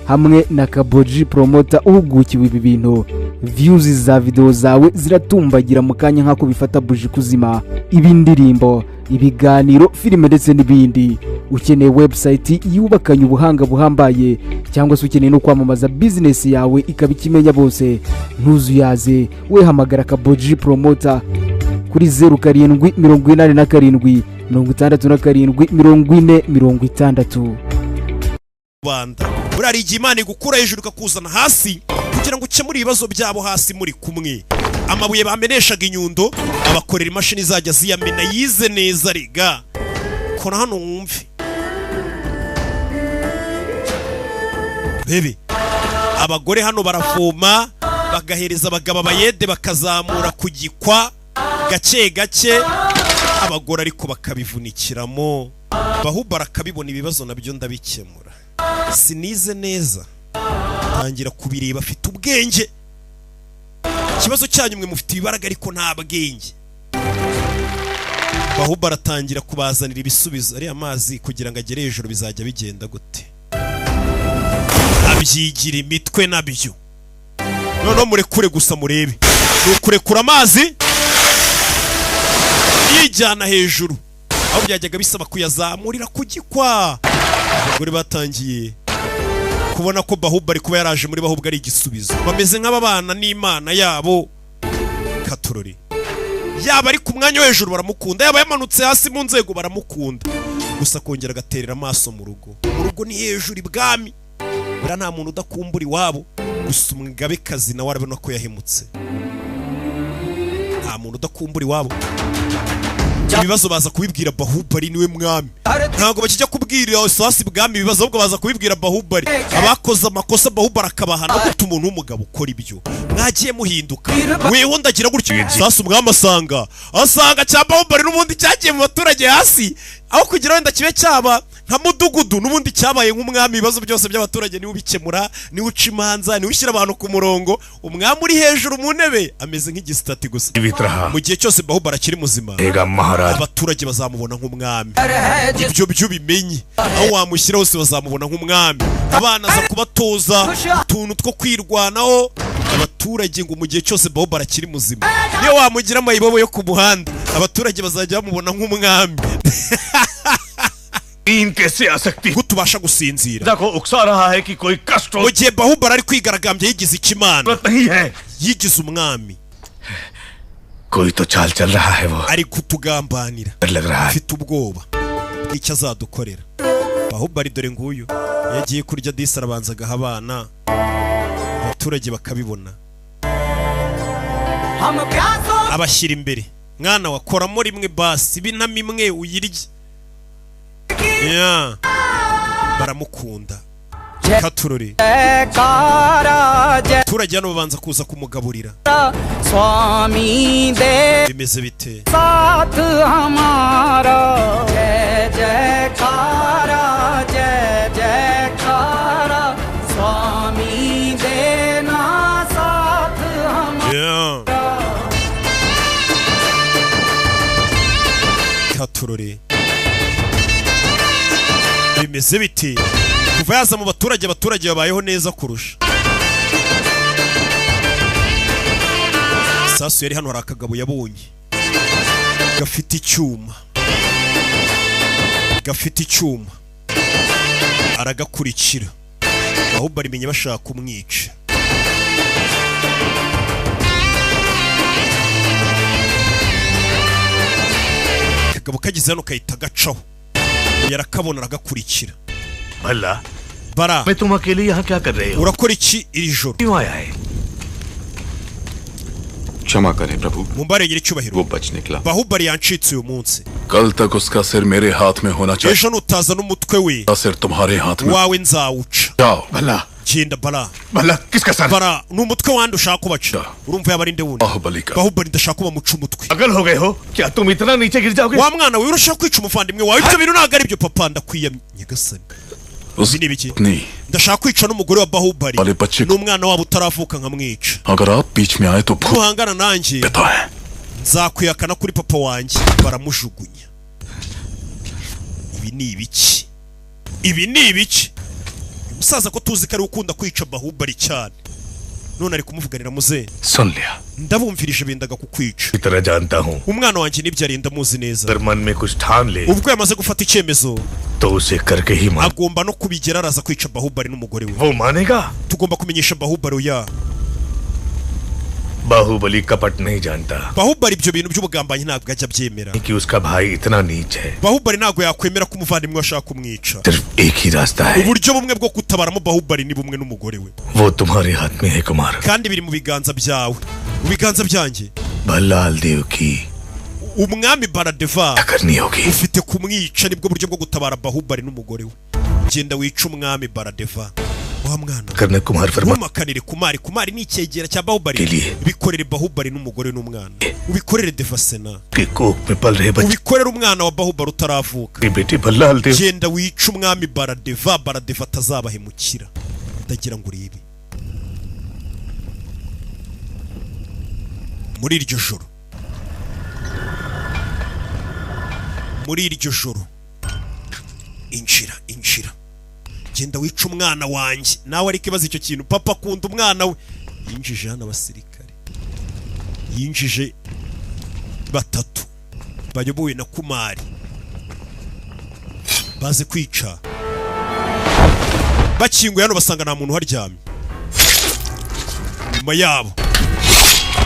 Hamwe na Kaboji Promoter uhugukiwe ibi bintu, views za video zawe ziratumbagira mu kanya nk'ako bifata buji kuzima. Ibindirimbo, ibiganiro, filime ndetse n'ibindi. Ukeneye website yubakanye ubuhanga buhambaye, cyangwa se ukeneye no kwamamaza business yawe ikaba ikimenya bose, ntuzuyaze, we hamagara Kaboji Promoter kuri 0787 67 40 Rwanda. Burari igihe Imana igukura hejuru ikakuzana hasi kugira ngo ukemure ibibazo byabo hasi muri kumwe. Amabuye bameneshaga inyundo abakorera imashini zajya ziyamena, yize neza riga. Kora hano wumve bebe, abagore hano barafoma bagahereza abagabo abayede bakazamura kugikwa gake gake, abagore ariko bakabivunikiramo. Bahubara akabibona ibibazo nabyo ndabikemura, sinize neza, tangira kubireba afite ubwenge. Ikibazo cyanyu mwe mufite ibibaraga ariko nta bwenge. Bahubara atangira kubazanira ibisubizo. Ari amazi kugira ngo agere hejuru bizajya bigenda gute? Abyigira imitwe nabyo. None murekure gusa murebe, nukurekura amazi yijyana hejuru, aho byajyaga bisaba kuyazamurira kugikwa. Abagore batangiye kubona ko Bahubari kuba yaraje muri Bahubwa ari igisubizo, bameze nk'ababana n'Imana yabo. Katurori yaba ari ku mwanya hejuru baramukunda, yaba yamanutse hasi mu nzego baramukunda, gusa kongera agaterera amaso mu rugo. Mu rugo ni hejuru ibwami, bira nta muntu udakumbura iwabo, gusa umugabekazi nawe arabona ko yahemutse. Nta muntu udakumbura iwabo. Ibibazo baza kubibwira Bahubari niwe mwami, ntabwo bakijya kubwira sasi bwami ibibazo, ahubwo baza kubibwira Bahubari. Abakoze amakosa Bahubari akabahana, gute umuntu w'umugabo ukora ibyo? Mwagiye muhinduka, weho ndagira gutyo. Sasi umwami asanga cya Bahubari n'ubundi cyagiye mu baturage hasi, aho kugira wenda kibe cyaba nka mudugudu, n'ubundi cyabaye nk'umwami. Ibibazo byose by'abaturage niwe ubikemura, niwe uca imanza, niwe ushyira abantu ku murongo. Umwami uri hejuru mu ntebe ameze nk'igisitati gusa. Mu gihe cyose Bahubari akiri muzima, abaturage bazamubona nk'umwami. Ibyo byo bimenye, aho wamushyira hose bazamubona nk'umwami. Abana aza kubatoza utuntu two kwirwanaho. Abaturage ngo mu gihe cyose Bahubari akiri muzima, niyo wamugira amayibobo yo ku muhanda, abaturage bazajya bamubona nk'umwami. Gutubasha gusinzira mu gihe Bahubari ari kwigaragambya yigize ikimana, yigize umwami. Ari kutugambanira, afite ubwoba icyo azadukorera. Bahubari dore nguyu yagiye kurya disi, arabanza agaha abana, abaturage bakabibona, abashyira imbere. Mwana wakoramo rimwe basi, binama imwe uyirye. Baramukunda. Katurori abaturage hano babanza kuza kumugaburira. Bimeze bite? Katurori bimeze biti? Kuva yaza mu baturage, abaturage babayeho neza kurusha. Sasu yari hano, hari akagabo yabonye gafite icyuma, aragakurikira. Bahubari menye bashaka kumwica. akagabo kagize hano kahita gacaho yarakabona aragakurikira भला bara मैं तुम अकेले यहाँ क्या कर रहे हो urakora iki iri joro क्यों आया है क्षमा करें प्रभु mumbarengere icyubahiro वो बच निकला Bahubali yancitse uyu munsi कल तक उसका सिर मेरे हाथ में होना चाहिए ejo nutaza n'umutwe we सिर तुम्हारे हाथ में wawe nzawuca जाओ भला genda bara भला किसका सर bara n'umutwe wandi ushaka kubaca urumva yabarinde wundi Baahubali का Bahubali ndashaka kuba muca umutwe पागल हो गए हो क्या तुम इतना नीचे गिर जाओगे wa mwana we urashaka kwica umuvandimwe wawe ibyo bintu ntabwo ari byo papa ndakwiyamye nyagasani ibi ni ibiki ndashaka kwica n'umugore wa Bahubali n'umwana wabo utaravuka nkamwica अगर आप बीच में आए तो nuhangana nanjye nzakwiyakana kuri papa wanjye baramujugunya ibi ni ibiki ibi ni ibiki umusaza ko tuzi ko ari ukunda kwica Bahubali cyane none ari kumuvuganira muze सुन लिया ndabumvirije bendaga kukwica इतना जानता हूँ umwana wanjye nibyo arinda muzi neza अगर मन में कुछ ठान ले ubwo yamaze gufata icyemezo तो उसे करके ही मान agomba no kubigera araza kwica Bahubali n'umugore we वो मानेगा tugomba kumenyesha Bahubali oya Baahubali कपट नहीं जानता Bahubali ibyo bintu by'ubugambanyi ntabwo ajya abyemera कि उसका भाई इतना नीच है Bahubali ntabwo yakwemera ko umuvandimwe ashaka kumwica सिर्फ एक ही रास्ता है uburyo bumwe bwo kutabaramo Bahubali ni bumwe n'umugore we वो तुम्हारे हाथ में है Kumar kandi biri mu biganza byawe mu biganza byanjye भलाल देव की umwami Baradeva करनी होगी ufite kumwica nibwo buryo bwo gutabara Bahubali n'umugore we genda wica umwami Baradeva wa mwana करने कुमार फरमा ntumakanire kumari ni icyegera cya Bahubali bikorere Bahubali n'umugore n'umwana ubikorere Devasena के कोख में पल रहे बच्चे ubikorere umwana wa Bahubali utaravuka की बेटी भलाल देव genda wica umwami Baradeva atazabahemukira ndagira ngo uribe muri iryo joro injira genda wica umwana wanjye nawe ariko ibaza icyo kintu papa akunda umwana we yinjije hano abasirikare yinjije batatu bayobowe na Kumari baze kwica bakinguye hano basanga nta muntu uharyamye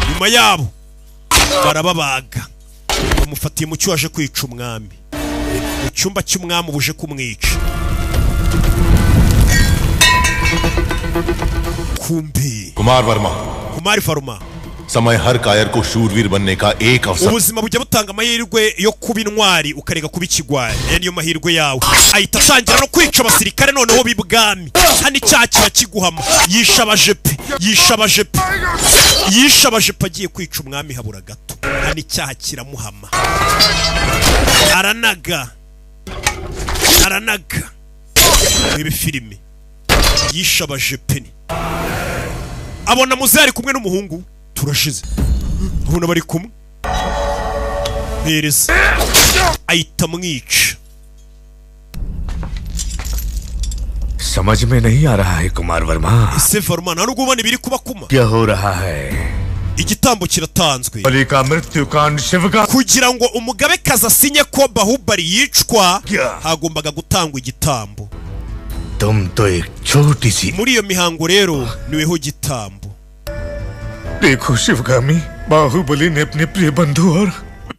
nyuma yabo barababaga bamufatiye mu cyo waje kwica umwami mu cyumba cy'umwami ubuje kumwica kumbi Kumari Varma समय हर कायर को शूरवीर बनने का एक अवसर ubuzima bujya butanga amahirwe yo kuba intwari ukareka kuba ikigwari niyo mahirwe yawe ahita atangira no kwica abasirikare noneho bibwami hano icyaha kiba kiguhama yisha abajepe agiye kwica umwami habura gato hano icyaha kiramuhama aranaga ibi filime yisha abajepe abona muzehe ari kumwe n'umuhungu turashize abona bari kumwe mpereza ahita amwica समझ में नहीं आ रहा है कुमार Verma ese Varma nta nubwo ubona ibiri kuba kuma क्या हो रहा है igitambo kiratanzwe बलि का मृत्युकांड शिव का kugira ngo umugabekazi asinye ko Bahubali yicwa hagombaga gutangwa igitambo तुम तो एक छोटी सी muri iyo mihango rero niweho gitambo देखो शिवगामी बाहुबली ने अपने प्रिय बंधु और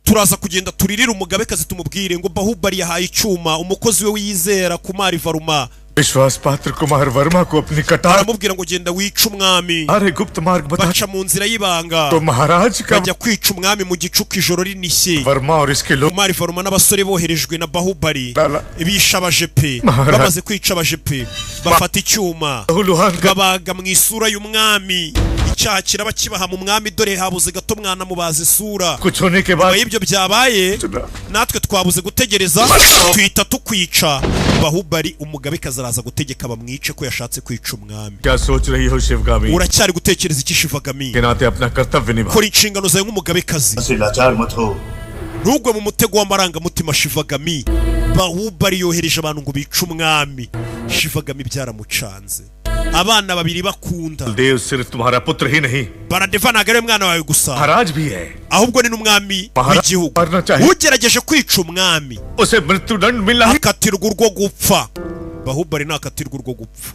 turaza kugenda turirira umugabekazi tumubwire ngo Bahubali yahaye icyuma umukozi we wiyizera Kumari Varma विश्वास पात्र कुमार वर्मा को अपनी कटार aramubwira ngo genda wica umwami अरे गुप्त मार्ग बता baca mu nzira y'ibanga तो महाराज का bajya kwica umwami mu gicuku ijoro rinishye Verma और इसके लोग Kumari Varma n'abasore boherejwe na Bahubali bisha abajepe Maharaj. bamaze kwica abajepe bafata icyuma babaga mu isura y'umwami icyaha kiraba kibaha mu mwami dore habuze gato mwana mubaza isura कुछ होने के बाद ibyo byabaye natwe twabuze gutegereza twita tukwica Bahubali umugabekazi araza gutegeka bamwice ko yashatse kwica umwami क्या सोच रही हो Sivagami uracyari gutekereza iki Shivagami के नाते अपना कर्तव्य निभा kora inshingano zawe nk'umugabekazi लाचार मत हो ntugwe mu mutego w'amarangamutima Shivagami Bahubali yohereje abantu ngo bice umwami Shivagami byaramucanze abana babiri bakunda देव सिर्फ तुम्हारा पुत्र ही नहीं Baradeva ntabwo ari umwana wawe gusa महाराज भी है ahubwo ni n'umwami w'igihugu ugerageje kwica umwami उसे मृत्युदंड मिला akatirwa urwo gupfa Bahubali nakatirwa urwo gupfa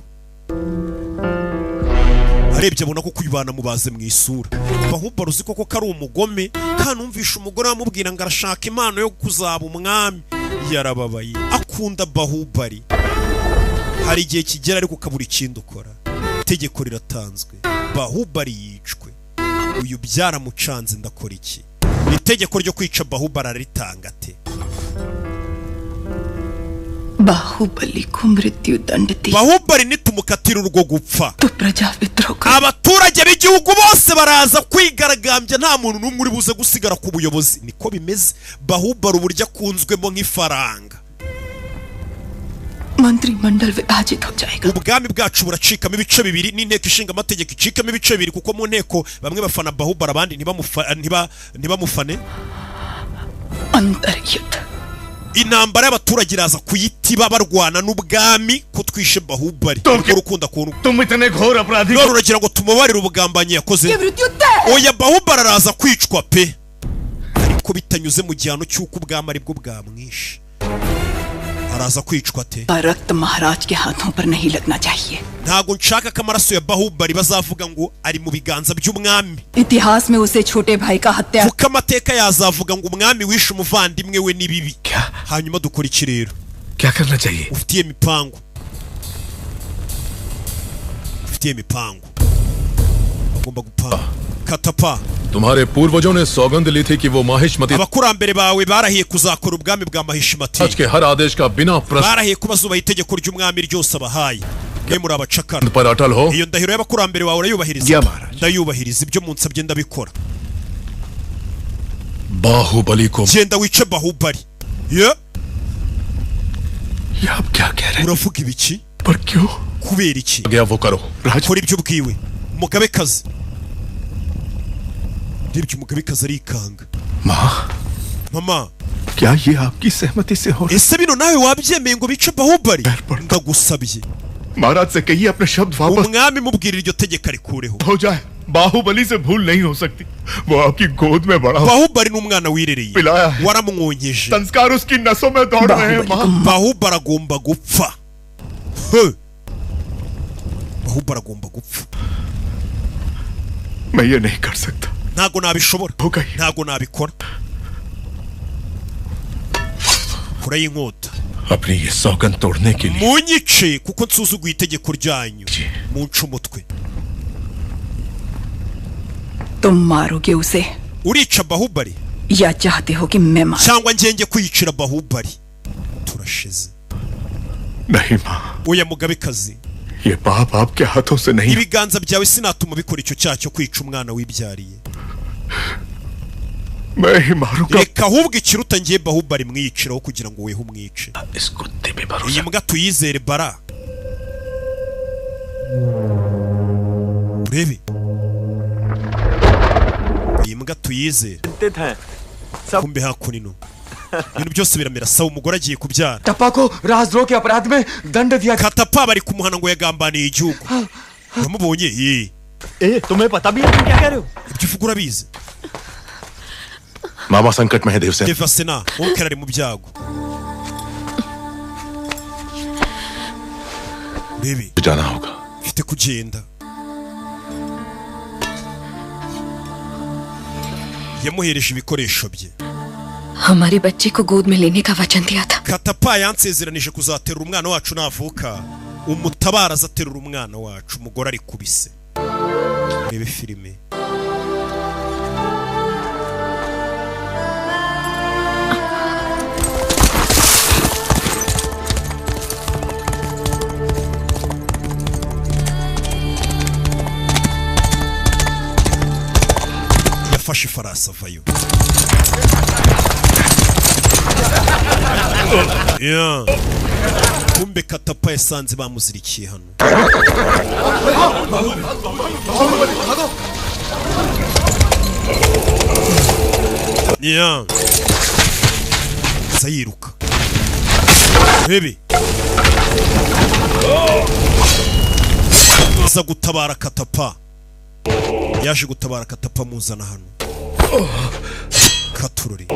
arebye abona ko kwibana mubaze mu isura. Bahubali uzi koko kari umugome, kanumvisha umugore amubwira ngo arashaka impano yo kuzaba umwami. Yarababaye, akunda Bahubali. Hari igihe kigera ariko ukabura ikindi ukora. Itegeko riratanzwe, Bahubali yicwe. Uyu byaramucanze, ndakora iki? Itegeko ryo kwica Bahubali araritanga ate? Baahubali को मृत्यु दंड दी Bahubali nitumukatira urwo gupfa तो प्रजा विद्रोह कर abaturage b'igihugu bose baraza kwigaragambya nta muntu n'umwe uri buze gusigara ku buyobozi. Niko bimeze. Bahubali uburyo akunzwemo nk'ifaranga. मंत्रिमंडल विभाजित हो जाएगा. Ubwami bwacu buracikamo ibice bibiri n'inteko ishinga amategeko icikamo ibice bibiri kuko mu nteko bamwe bafana Bahubali abandi ntibamufane. अंतर्युद्ध Intambara y'abaturage iraza kuyitiba barwana n'ubwami ko twishe Bahubali. Urukunda kuntu तुम इतने घोर अपराधी none uragira ngo tumubarire ubugambanyi yakoze. Oya, Bahubali araza kwicwa pe, ariko bitanyuze mu gihano cy'uko ubwami ari bwo bwamwishe. Araza kwicwa te. रक्त महाराज के हाथों पर नहीं लगना चाहिए. Ntago nshaka ko amaraso ya Bahubali bazavuga ngo ari mu biganza by'umwami. इतिहास में उसे छोटे भाई का हत्या kuko amateka yazavuga ngo umwami wishe umuvandimwe we nibibi. Hanyuma dukora iki rero? क्या करना चाहिए? Ufitiye mipango. Ugomba gupanga. Katapa, तुम्हारे पूर्वजों ने सौगंध ली थी कि वो Mahishmati abakurambere bawe barahiye kuzakora ubwami bwa Mahishmati. आज के हर आदेश का बिना प्रश्न Barahiye kubazubaha itegeko ry'umwami ryose abahaye. Mwe muri abacakara. पर अटल हो. Iyo ndahiro y'abakurambere bawe urayubahiriza. Ndayubahiriza, ibyo munsi byenda bikora. Baahubali को Genda wice Bahubali. ये आप क्या कह रहे हैं? Uravuga ibiki? पर क्यों? Kubera iki? गया वो करो. Kora ibyo ubwiwe. Umugabekazi. Ndebye umugabekazi arikanga. Mama, क्या ये आपकी सहमति से हो? ese bino nawe wabyemeye ngo bice Bahubali? Ndagusabye. महाराज से कहिए अपने शब्द वापस. Umwami mubwirira iryo tegeko arikureho. हो जाए. बाहुबली से भूल नहीं हो सकती. वो आपकी गोद में बड़ा Bahubali n'umwana wirereye. पिलाया है. Waramwonkeje. संस्कार उसकी नसों में दौड़ रहे हैं. Bahubali agomba gupfa. Bahubali agomba gupfa. मैं ये नहीं कर सकता. Ntago nabishobora. Ntago nabikora. Kura y'inkota. अपनी ये सौगंध तोड़ने के लिए Munyice kuko nsuzuguye itegeko ryanyu. Munca umutwe. तुम मारोगे उसे Urica Bahubali या चाहते हो कि मैं मारूं? cyangwa ngenge kwiyicira Bahubali? Turashize. नहीं माँ. Oya mugabekazi. ये पाप आपके हाथों से नहीं. Ibiganza byawe sinatuma bikora icyo cyaha cyo kwica umwana wibyariye. मैं ही मारूंगा. Reka ahubwo ikiruta ngiye Bahubali mwiyiciraho kugira ngo weho umwice. इस कुत्ते पे भरोसा. Iyi mbwa tuyizere bara. Urebe. Iyi mbwa tuyizere. Kumbe hakunino. Ibintu byose biramera sawa, umugore agiye kubyara. टप्पा को राजद्रोह के अपराध में दंड दिया. Katapa bari kumuhana ngo yagambaniye igihugu. Wamubonye? तुम्हें पता भी है तुम क्या कह रहे हो? Ibyo uvuga urabizi. मामा संकट में है Devsen. Devasena, wowe ari mu byago. Baby, जाना होगा. Mfite kugenda. Yamuhereje ibikoresho bye. हमारी बच्ची को गोद में लेने का वचन दिया था. Katapa yansezeranije kuzaterura umwana wacu navuka. Umutabara azaterura umwana wacu. Umugore ari kubise. Rebe filime. Yafashe ifarasi avayo. Yeah. Kumbe Katapa yasanze bamuzirikiye hano. Yeah. Sayiruka. Baby. Aza gutabara Katapa. Yaje gutabara Katapa muzana hano. Katurori.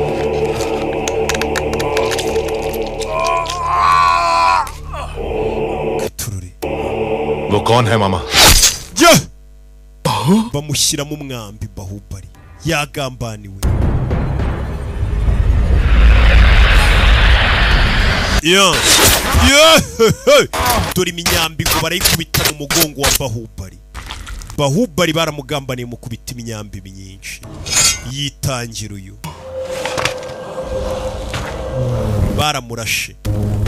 वो कौन है मामा? bamushyiramo umwambi Bahubali yagambaniwe. Dore imyambi ngo barayikubita mu mugongo wa Bahubali. Bahubali baramugambaniye mu kubita imyambi myinshi. Yitangira uyu. Baramurashe.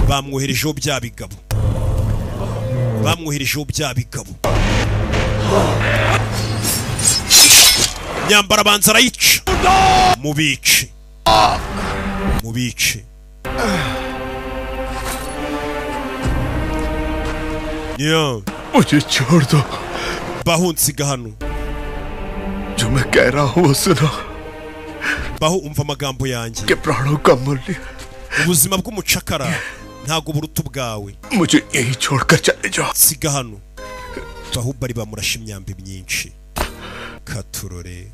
Bamwoherejeho bya bigabo. Nyambara abanza arayica. Mubice. मुझे छोड़ दो। बाहु nsiga hano. जो मैं कह रहा हूँ वो सुनो। Bahu umva amagambo yanjye. के प्राणों का मूल्य ubuzima bw'umucakara ntago buruta ubwawe. मुझे यही छोड़कर चले जाओ। Nsiga hano. Bahubali bamurashe imyambi myinshi. Katurore.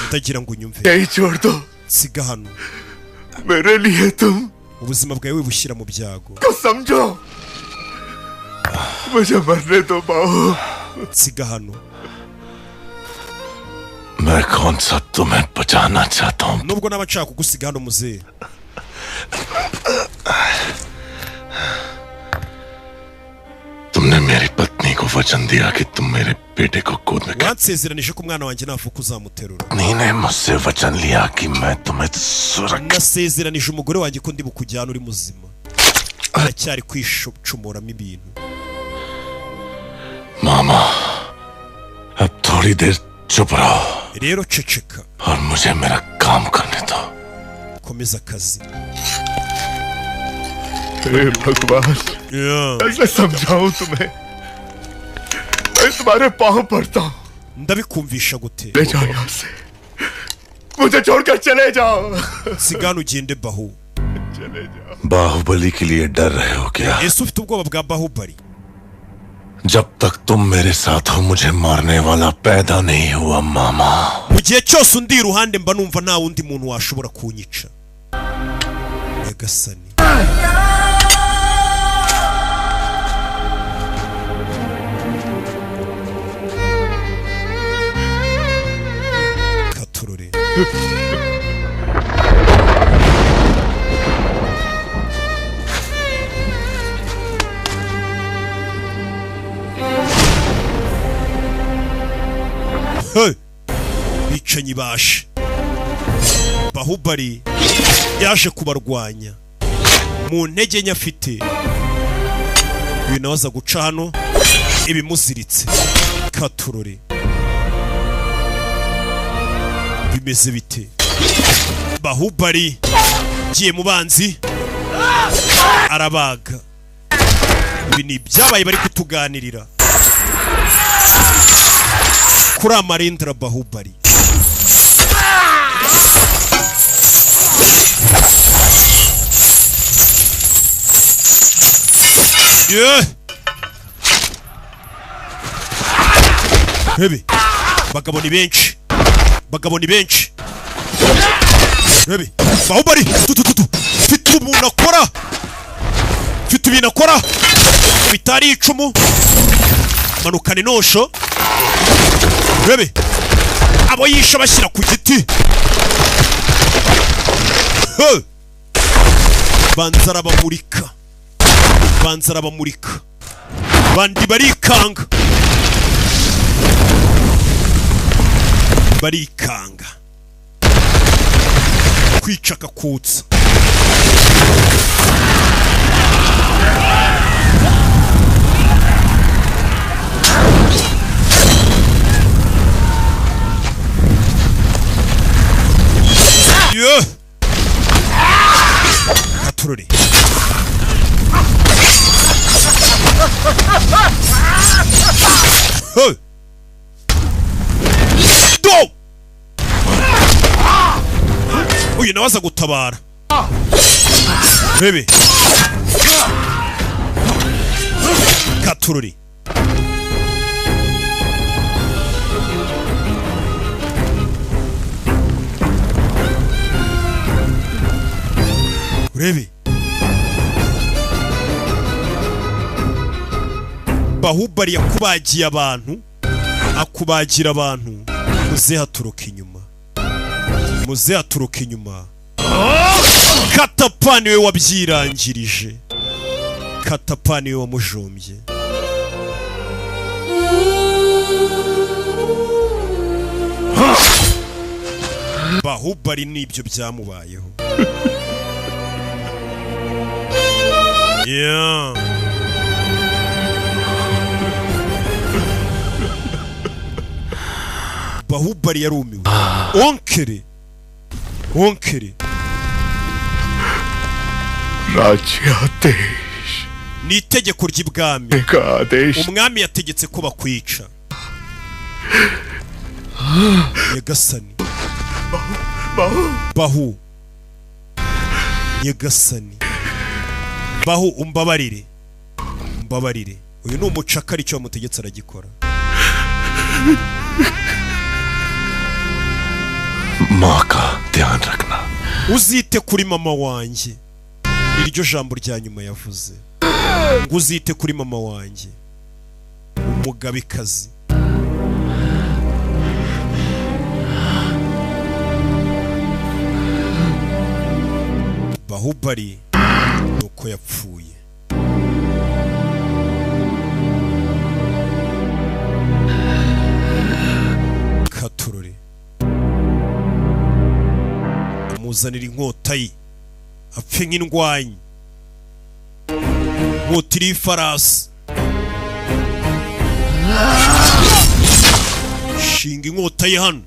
Utagira ngo unyumve. यही छोड़ दो। Nsiga hano. मेरे लिए तुम ubuzima bwawe wibushyira mu byago. को समझो। मुझे मरने दो बाहु। Nsiga hano. मैं कौन सा तुम्हें बचाना चाहता हूँ? Nubwo nabashaka kugusiga hano muzehe. तुमने मेरी पत्नी को वचन दिया कि तुम मेरे बेटे को गोद में wansezeranije ko umwana wanjye navuka uzamuterura. ने मुझसे वचन लिया कि मैं तुम्हें सुरक्षित nasezeranije umugore wanjye ko ndi bukujyana uri muzima. aracyari kwishocumuramo ibintu. मामा अब थोड़ी देर चुप रहो rero ceceka और मुझे मेरा काम करने दो. komeza akazi. भगवान ऐसे समझाऊं तुम्हें. मैं तुम्हारे पाँव पड़ता हूँ. ndabikumvisha gute? ले जाओ यहाँ से. मुझे छोड़कर चले जाओ. sigana ugende Bahu. चले जाओ. बाहुबली के लिए डर रहे हो क्या? ese ufite ubwoba bwa Bahubali? जब तक तुम मेरे साथ हो मुझे मारने वाला पैदा नहीं हुआ मामा. mu gihe cyose undi iruhande mba numva nta wundi muntu washobora kunyica. Nyagasani. Katurore. bicanyi bashe. Bahubali yaje kubarwanya mu ntege nke afite. uyu nawe aza guca hano ibimuziritse. Katurore. bimeze bite? Bahubali giye mu banzi arabaga. ibi ni byabaye bari kutuganirira kuri Amarendra Bahubali. Rebe bagabo ni benshi. Rebe Bahubali fite umuntu akora. Fite ibintu akora bitari icumu. manukane nosho. Rebe abo yisha bashyira ku giti. banza arabamurika. bandi barikanga. kwica akakutsa. Katurore. Do! uyu nawe aza gutabara. Rebe Katurore. Rebe Bahubali yakubagiye abantu, akubagira abantu, muzehe aturuka inyuma. Muzehe aturuka inyuma. Katapa niwe wabyirangirije. Katapa niwe wamujombye. Bahubali nibyo byamubayeho. Yeah. Bahubali yarumiwe. Onkere Rajyadesh ni itegeko ry'ibwami. Umwami yategetse ko bakwica. Nyagasani Bahu Nyagasani Bahu umbabarire. Uyu ni umucakari cyo mutegetse aragikora. माँ का ध्यान रखना. Uzite kuri mama wanjye. Iryo jambo rya nyuma yavuze. Uzite kuri mama wanjye. Umugabekazi. Bahubali nuko yapfuye. Katurore amuzanira inkota ye apfe nk'indwanyi. Inkota iriho ifarasi. Shinga inkota ye hano.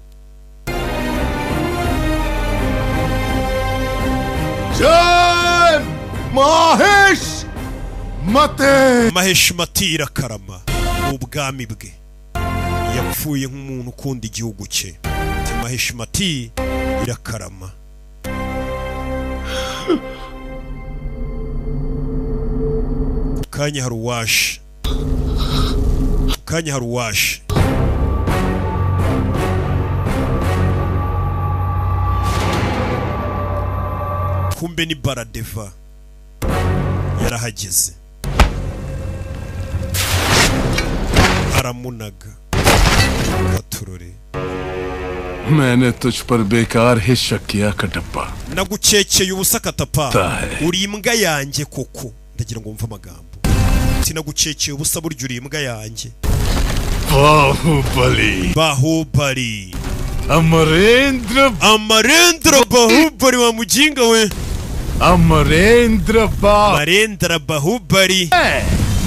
Jai Mahesh Mate. Mahesh Mate irakarama ubwami bwe. Yapfuye nk'umuntu ukunda igihugu cye. Mahesh Mate irakarama. Kanya haruwash. Kumbe ni Baradeva yarahageze. Aramunaga. Katurore मैंने तुझ पर बेकार ही शक किया Kattappa. Nagucekeye ubusa Katapa. Uri imbwa yanjye koko. Ndagira ngo mve amagambo. Sinagucekeye ubusa buryo uri imbwa yanjye. Bahubali. Amarendra Bahubali wa mujinga we. Amarendra Bahubali.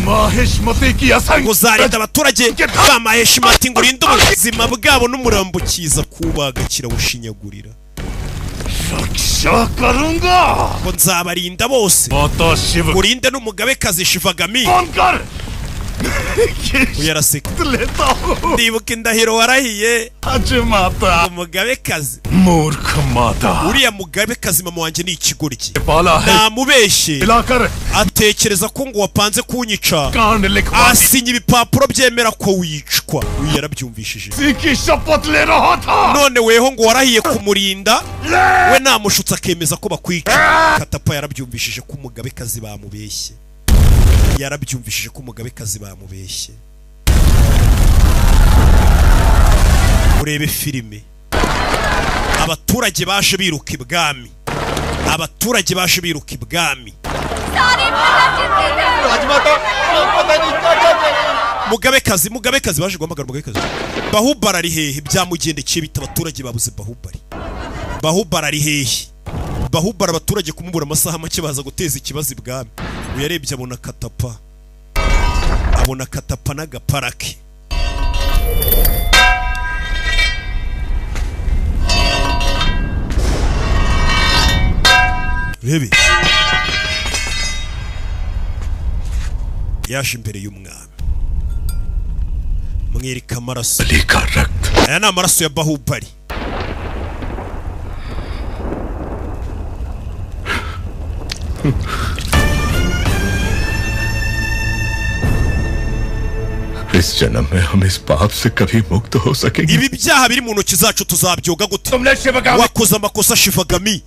Mahesh Mate ki asang. Uzarinda abaturage ba Mahesh Mate ngo urinde ubuzima bwabo n'umurambo kiza kubagakira bushinyagurira. Ngo nzabarinda bose. Urinde n'umugabekazi Shivagami. Uyaraseka. Ndibuka indahiro warahiye. Umugabekazi. Uriya mugabekazi mama wanjye ni ikigoryi. Namubeshye. Atekereza ko ngo wapanze kunyica. Asinya ibipapuro byemera ko wicwa. Uyarabyumvishije. None weho ngo warahiye kumurinda. We namushutse akemeza ko bakwica. Katapa yarabyumvishije ko umugabekazi bamubeshye. Yarabyumvishije ko umugabekazi bamubeshye. Urebe filime. Abaturage baje biruka ibwami. Mugabekazi baje guhamagara umugabekazi. Bahubali ari hehe? Byamugendekeye bita abaturage babuze Bahubali. Bahubali ari hehe? Bahubali abaturage kumubura amasaha make baza guteza ikibazo ibwami. Uyarebye abona Katapa n'agaparake. Rebe yaje imbere y'umwami. Mwirika amaraso. Aya ni amaraso ya Bahubali. इस जन्म में हम इस पाप से कभी मुक्त हो सकेंगे. Ibi byaha biri mu ntoki zacu tuzabyoga gute? Wakoze amakosa Shivagami.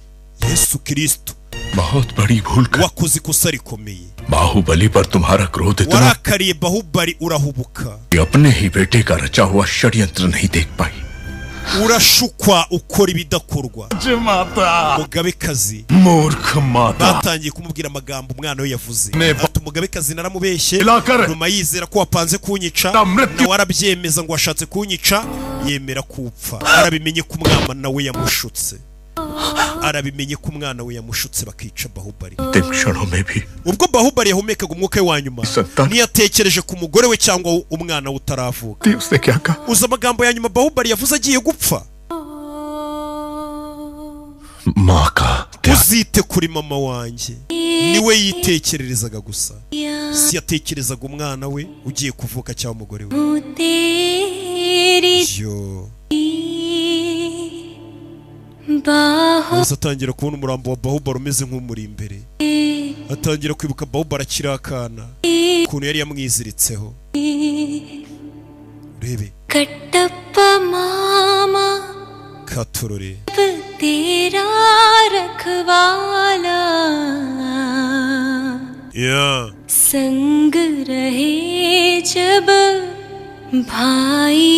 Yesu Kristo बहुत बड़ी भूल कर wakoze ikosa rikomeye बाहुबली पर तुम्हारा क्रोध इतना warakariye Bahubali urahubuka अपने ही बेटे का रचा हुआ षड्यंत्र नहीं देख पाई urashukwa ukora ibidakorwa Mugabekazi मूर्ख माता batangiye kumubwira amagambo umwana we yavuze ati Mugabekazi naramubeshye nyuma yizera ko wapanze kunyica nawe arabyemeza ngo washatse kunyica yemera kupfa arabimenye ko umwana nawe yamushutse arabimenye ko umwana we yamushutse bakica Bahubali ubwo Bahubali yahumekaga umwuka we wa nyuma ntiyatekereje ku mugore we cyangwa umwana we utaravuka uza amagambo ya nyuma Bahubali yavuze agiye gupfa uzite kuri mama wanjye niwe yitekererezaga gusa si yatekerezaga umwana we ugiye kuvuka cyangwa umugore we yo atangira kubona umurambo wa Bahubali umeze nk'umuri imbere atangira kwibuka Bahubali akiri akana ukuntu yari yamwiziritseho rebe Kattappa मामा katurore तेरा रखवाला yeah संग रहे जब भाई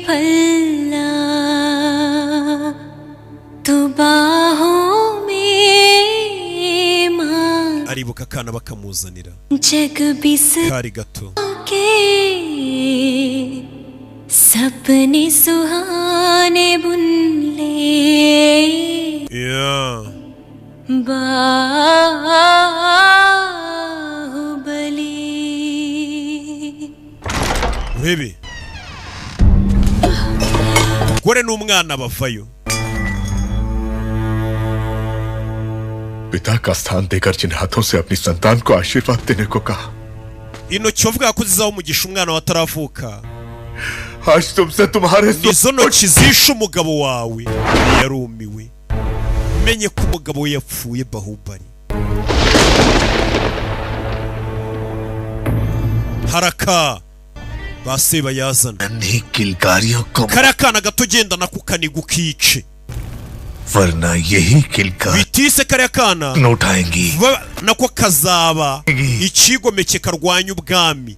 भल्ला तो बाहों में मां aribuka akana bakamuzanira जग बिसर kari gato के सपने सुहाने बुन ले yeah Baahubali rebe gore n'umwana bavayo पिता का स्थान देकर जिन हाथों से अपनी संतान को आशीर्वाद देने को कहा intoki wavuga ko zizaho umugisha umwana wataravuka आज तुमसे तुम्हारे nizo ntoki zishe umugabo wawe yarumiwe menye ko umugabo we yapfuye Bahubali haraka baseba yazana किलकारियों को kariya kana gato gendana ku kaniga ukice वरना यही किलकार bitise kariya kana उठाएंगी nako kazaba ikigomeke karwanya ubwami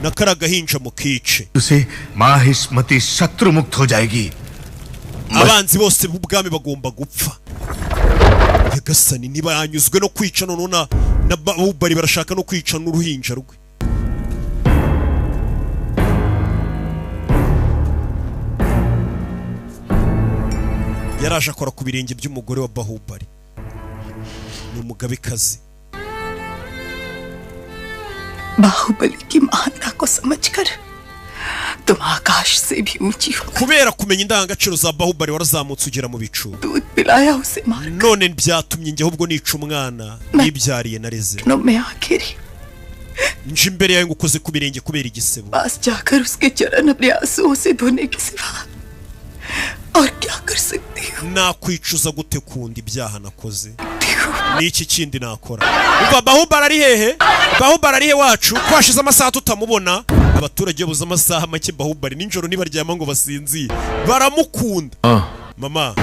na kariya gahinja mu kice उसे माहिष्मति शत्रु मुक्त हो जाएगी abanzi bose b'ubwami bagomba gupfa Nyagasani niba yanyuzwe no kwica none na Bahubali barashaka no kwica n'uruhinja rwe yaraje akora ku birenge by'umugore wa Bahubali ni umugabekazi Baahubali की महानता को समझकर तुम आकाश से भी ऊंची हो kubera kumenya indangagaciro za Bahubali warazamutse ugera mu bicu दूध पिलाया उसे मार none byatumye njye ahubwo nica umwana nibyariye nareze नो में आखिरी nje imbere yawe ngukoze ku birenge kubera igisebo पास जाकर उसके चरण अपने आंसुओं से धोने के सिवा और क्या कर सकती हूँ nakwicuza gute kundi ibyaha nakoze niki kindi nakora uva Bahubali ari hehe Bahubali ari he wacu kwashize amasaha tutamubona abaturage buza amasaha make Bahubali ninjoro nibaryama ngo basinzi baramukunda mama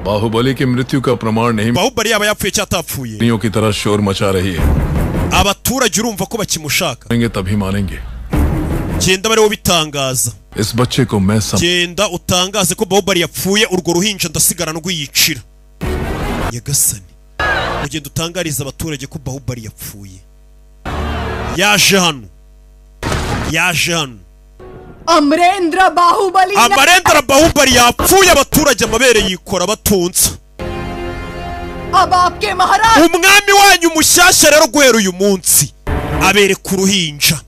Baahubali की मृत्यु का प्रमाण नहीं Bahubali yaba yapfuye cyatapfuye नियों की तरह शोर मचा रही है abaturage urumva ko bakimushaka तभी मानेंगे genda bare wo bitangaza इस बच्चे को मैं genda utangaze ko Bahubali yapfuye urwo ruhinja ndasigara n'uguyicira Nyagasani ugenda utangariza abaturage ko Bahubali yapfuye yaje hano Amarendra Baahubali Amarendra Bahubali yapfuye abaturage amabere yikora batunza अब आपके महाराज umwami wanyu mushyashya rero guhera uyu munsi abere ku ruhinja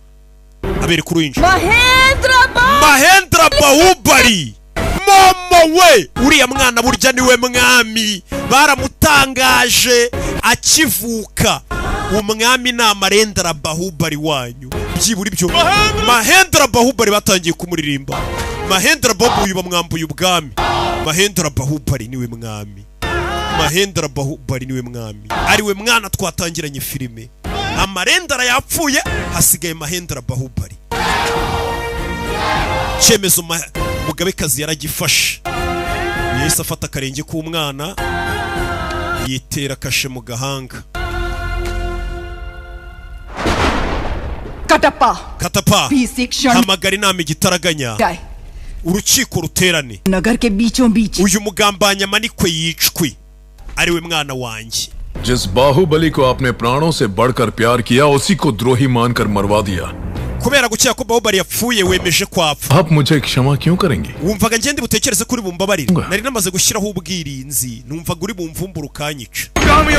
Mahendra Bahubali mama we uriya mwana burya niwe mwami baramutangaje akivuka umwami ni Amarendra Bahubali wanyu byibura ibyo Mahendra Bahubali batangiye kumuririmba Mahendra Bahubali bamwambuye ubwami Mahendra Bahubali niwe mwami Mahendra Bahubali niwe mwami ariwe mwana twatangiranye filime Amarendra yapfuye hasigaye Mahendra Bahubali cyemezo Mugabekazi yaragifashe yahise afata akarenge k'umwana yitera kashe mu gahanga. Katapa hamagara inama igitaraganya urukiko ruterane uyu mugambanya manikwe yicwe ariwe mwana wanjye. जिस बाहुबली को आपने प्राणों से बढ़कर प्यार किया उसी को द्रोही मानकर मरवा दिया. kubera gukira ko Bahubali yapfuye wemeje kwapfa. आप मुझे क्षमा क्यों करेंगे? wumvaga ngende butekereze kuri bumbabarira nari namaze gushyiraho ubwirinzi numvaga uri bumvumbura ukanyica.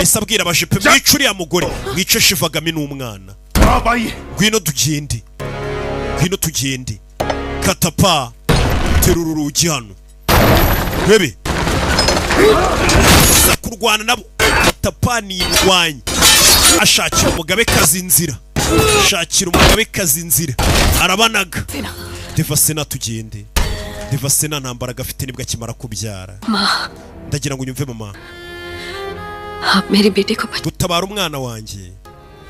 Ese abwira abajepe mwicuri ya mugore mwice Shivagami n'umwana. Gwino tugende. Gwino tugende. Katapa terura urugi hano. Bebe. Kurwana nabo. Katapa ni indwanyi. Ashakira umugabe kazi inzira. Ashakira umugabe kazi inzira. Arabanaga. Devasena tugende. Devasena ntambara gafite nibwo akimara kubyara. Ndagira ngo unyumve mama. आप मेरे बेटे को gutabara umwana wanjye.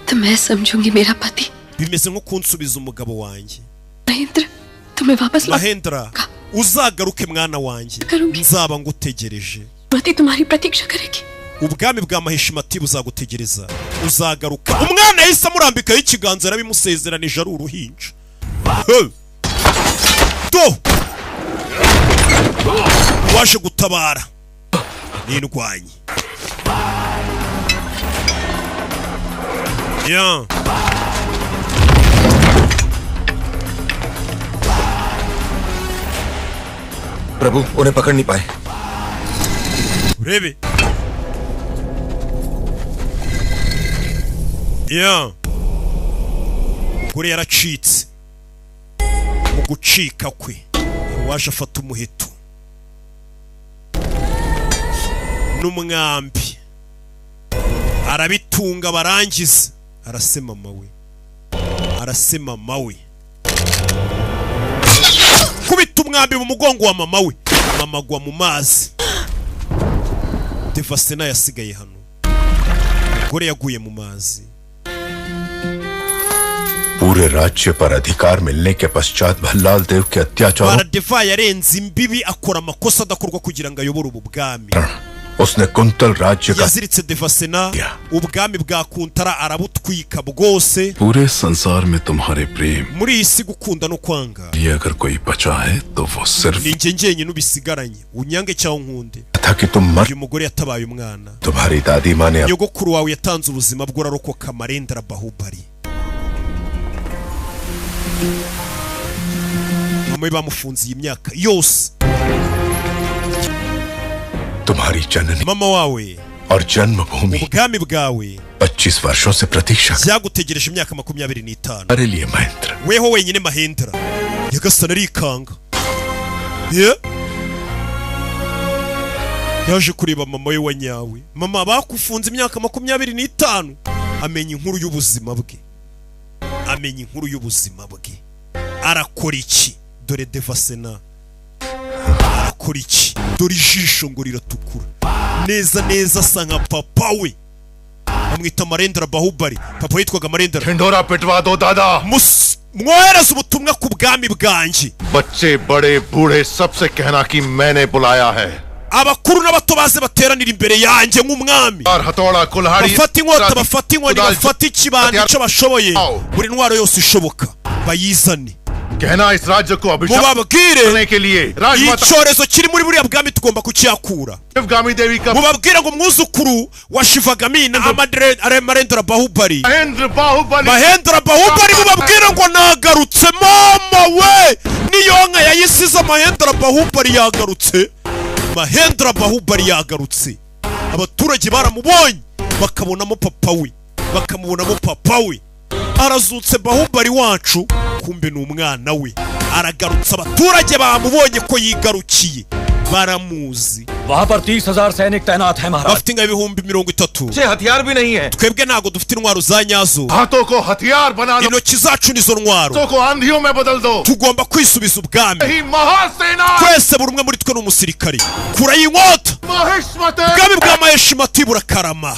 तो मैं समझूंगी मेरा पति. Bimeze nko kunsubiza umugabo wanjye. Mahendra तुम्हें वापस Mahendra uzagaruke mwana wanjye nzaba ngutegereje. मती तुम्हारी प्रतीक्षा करेगी. Ubwami bwa Maheshimati buzagutegereza uzagaruka. Umwana yahise amurambikaho ikiganza arabimusezeranije ari uruhinja. Do waje gutabara n'indwanyi. Yeah. प्रभु उन्हें पकड़ नहीं पाए. Urebe. Yeah. Kuri yaracitse. Mu gucika kwe waje afata umuheto n'umwambi arabitunga barangiza arasema mawe. Arasema mawe. Kubita umwambi mu mugongo wa mama we. Mama gwa mu mazi. Devasena yasigaye hano. Gore yaguye mu mazi. पूरे राज्य पर अधिकार मिलने के पश्चात भल्लाल देव के अत्याचार Baradeva yarenze imbibi akora amakosa adakorwa kugira ngo ayobore ubwami. उसने कुंतल राज्य का yaziritse Devasena ubwami bwa Kuntara arabutwika bwose. पूरे संसार में तुम्हारे प्रेम muri iyi si gukunda no kwanga ये अगर कोई बचा है तो वो सिर्फ ni njye njyenyine ubisigaranye unyange cyangwa nkunde. था कि तुम मर. uyu mugore yatabaye umwana. तुम्हारी दादी माँ ने nyogokuru wawe yatanze ubuzima bwe urarokoka Marendra Bahubali. mama bamufunze iyi myaka yose. तुम्हारी जननी mama wawe और जन्मभूमि ubwami bwawe 25 वर्षों से प्रतीक्षा byagutegereje imyaka 25. अरे लिए Mahendra weho wenyine Mahendra yagasana arikanga. yaje kureba mama we wanyawe. Mama bakufunze imyaka 25 amenya inkuru y'ubuzima bwe. Amenya inkuru y'ubuzima bwe. Arakora iki? Dore Devasena arakora iki? Dore ijisho ngo riratukura neza neza asa nka papa we. Amwita Marendra Bahubali. Papa yitwaga Marendra. ढिंढोरा पिटवा दो दादा. mwohereza ubutumwa ku bwami bwanjye. बच्चे बड़े बूढ़े सबसे कहना कि मैंने बुलाया है. abakuru n'abato baze bateranira imbere yanjye nk'umwami. bafata inkota bafata inkoni bafata ikibando icyo bashoboye buri ntwaro yose ishoboka bayizane. mubabwire icyorezo kiri muri buriya bwami tugomba kukiyakura. mubabwire ngo umwuzukuru wa Shivagami na Marendra Bahubali. Mahendra Bahubali mubabwire ngo nagarutse. mama we niyo nka yayisize Mahendra Bahubali yagarutse. Mahendra Bahubali yagarutse. Abaturage baramubonye bakabonamo papa we. Bakamubonamo papa we. Arazutse Bahubali wacu kumbe n'umwana we. Aragarutse abaturage bamubonye ko yigarukiye. Baramuzi. वहां पर 30,000 सैनिक तैनात हैं महाराज. Bafite inka 30,000. से हथियार भी नहीं है. Twebwe ntago dufite intwaro za nyazo. हाथों को हथियार बना लो. Intoki zacu nizo ntwaro. हाथों को आंधियों में बदल दो. Tugomba kwisubiza ubwami. ही महासेना. Twese buri umwe muri twe n'umusirikari. Kura y'inkota. Maheshimati. Ubwami bwa Maheshimati burakarama.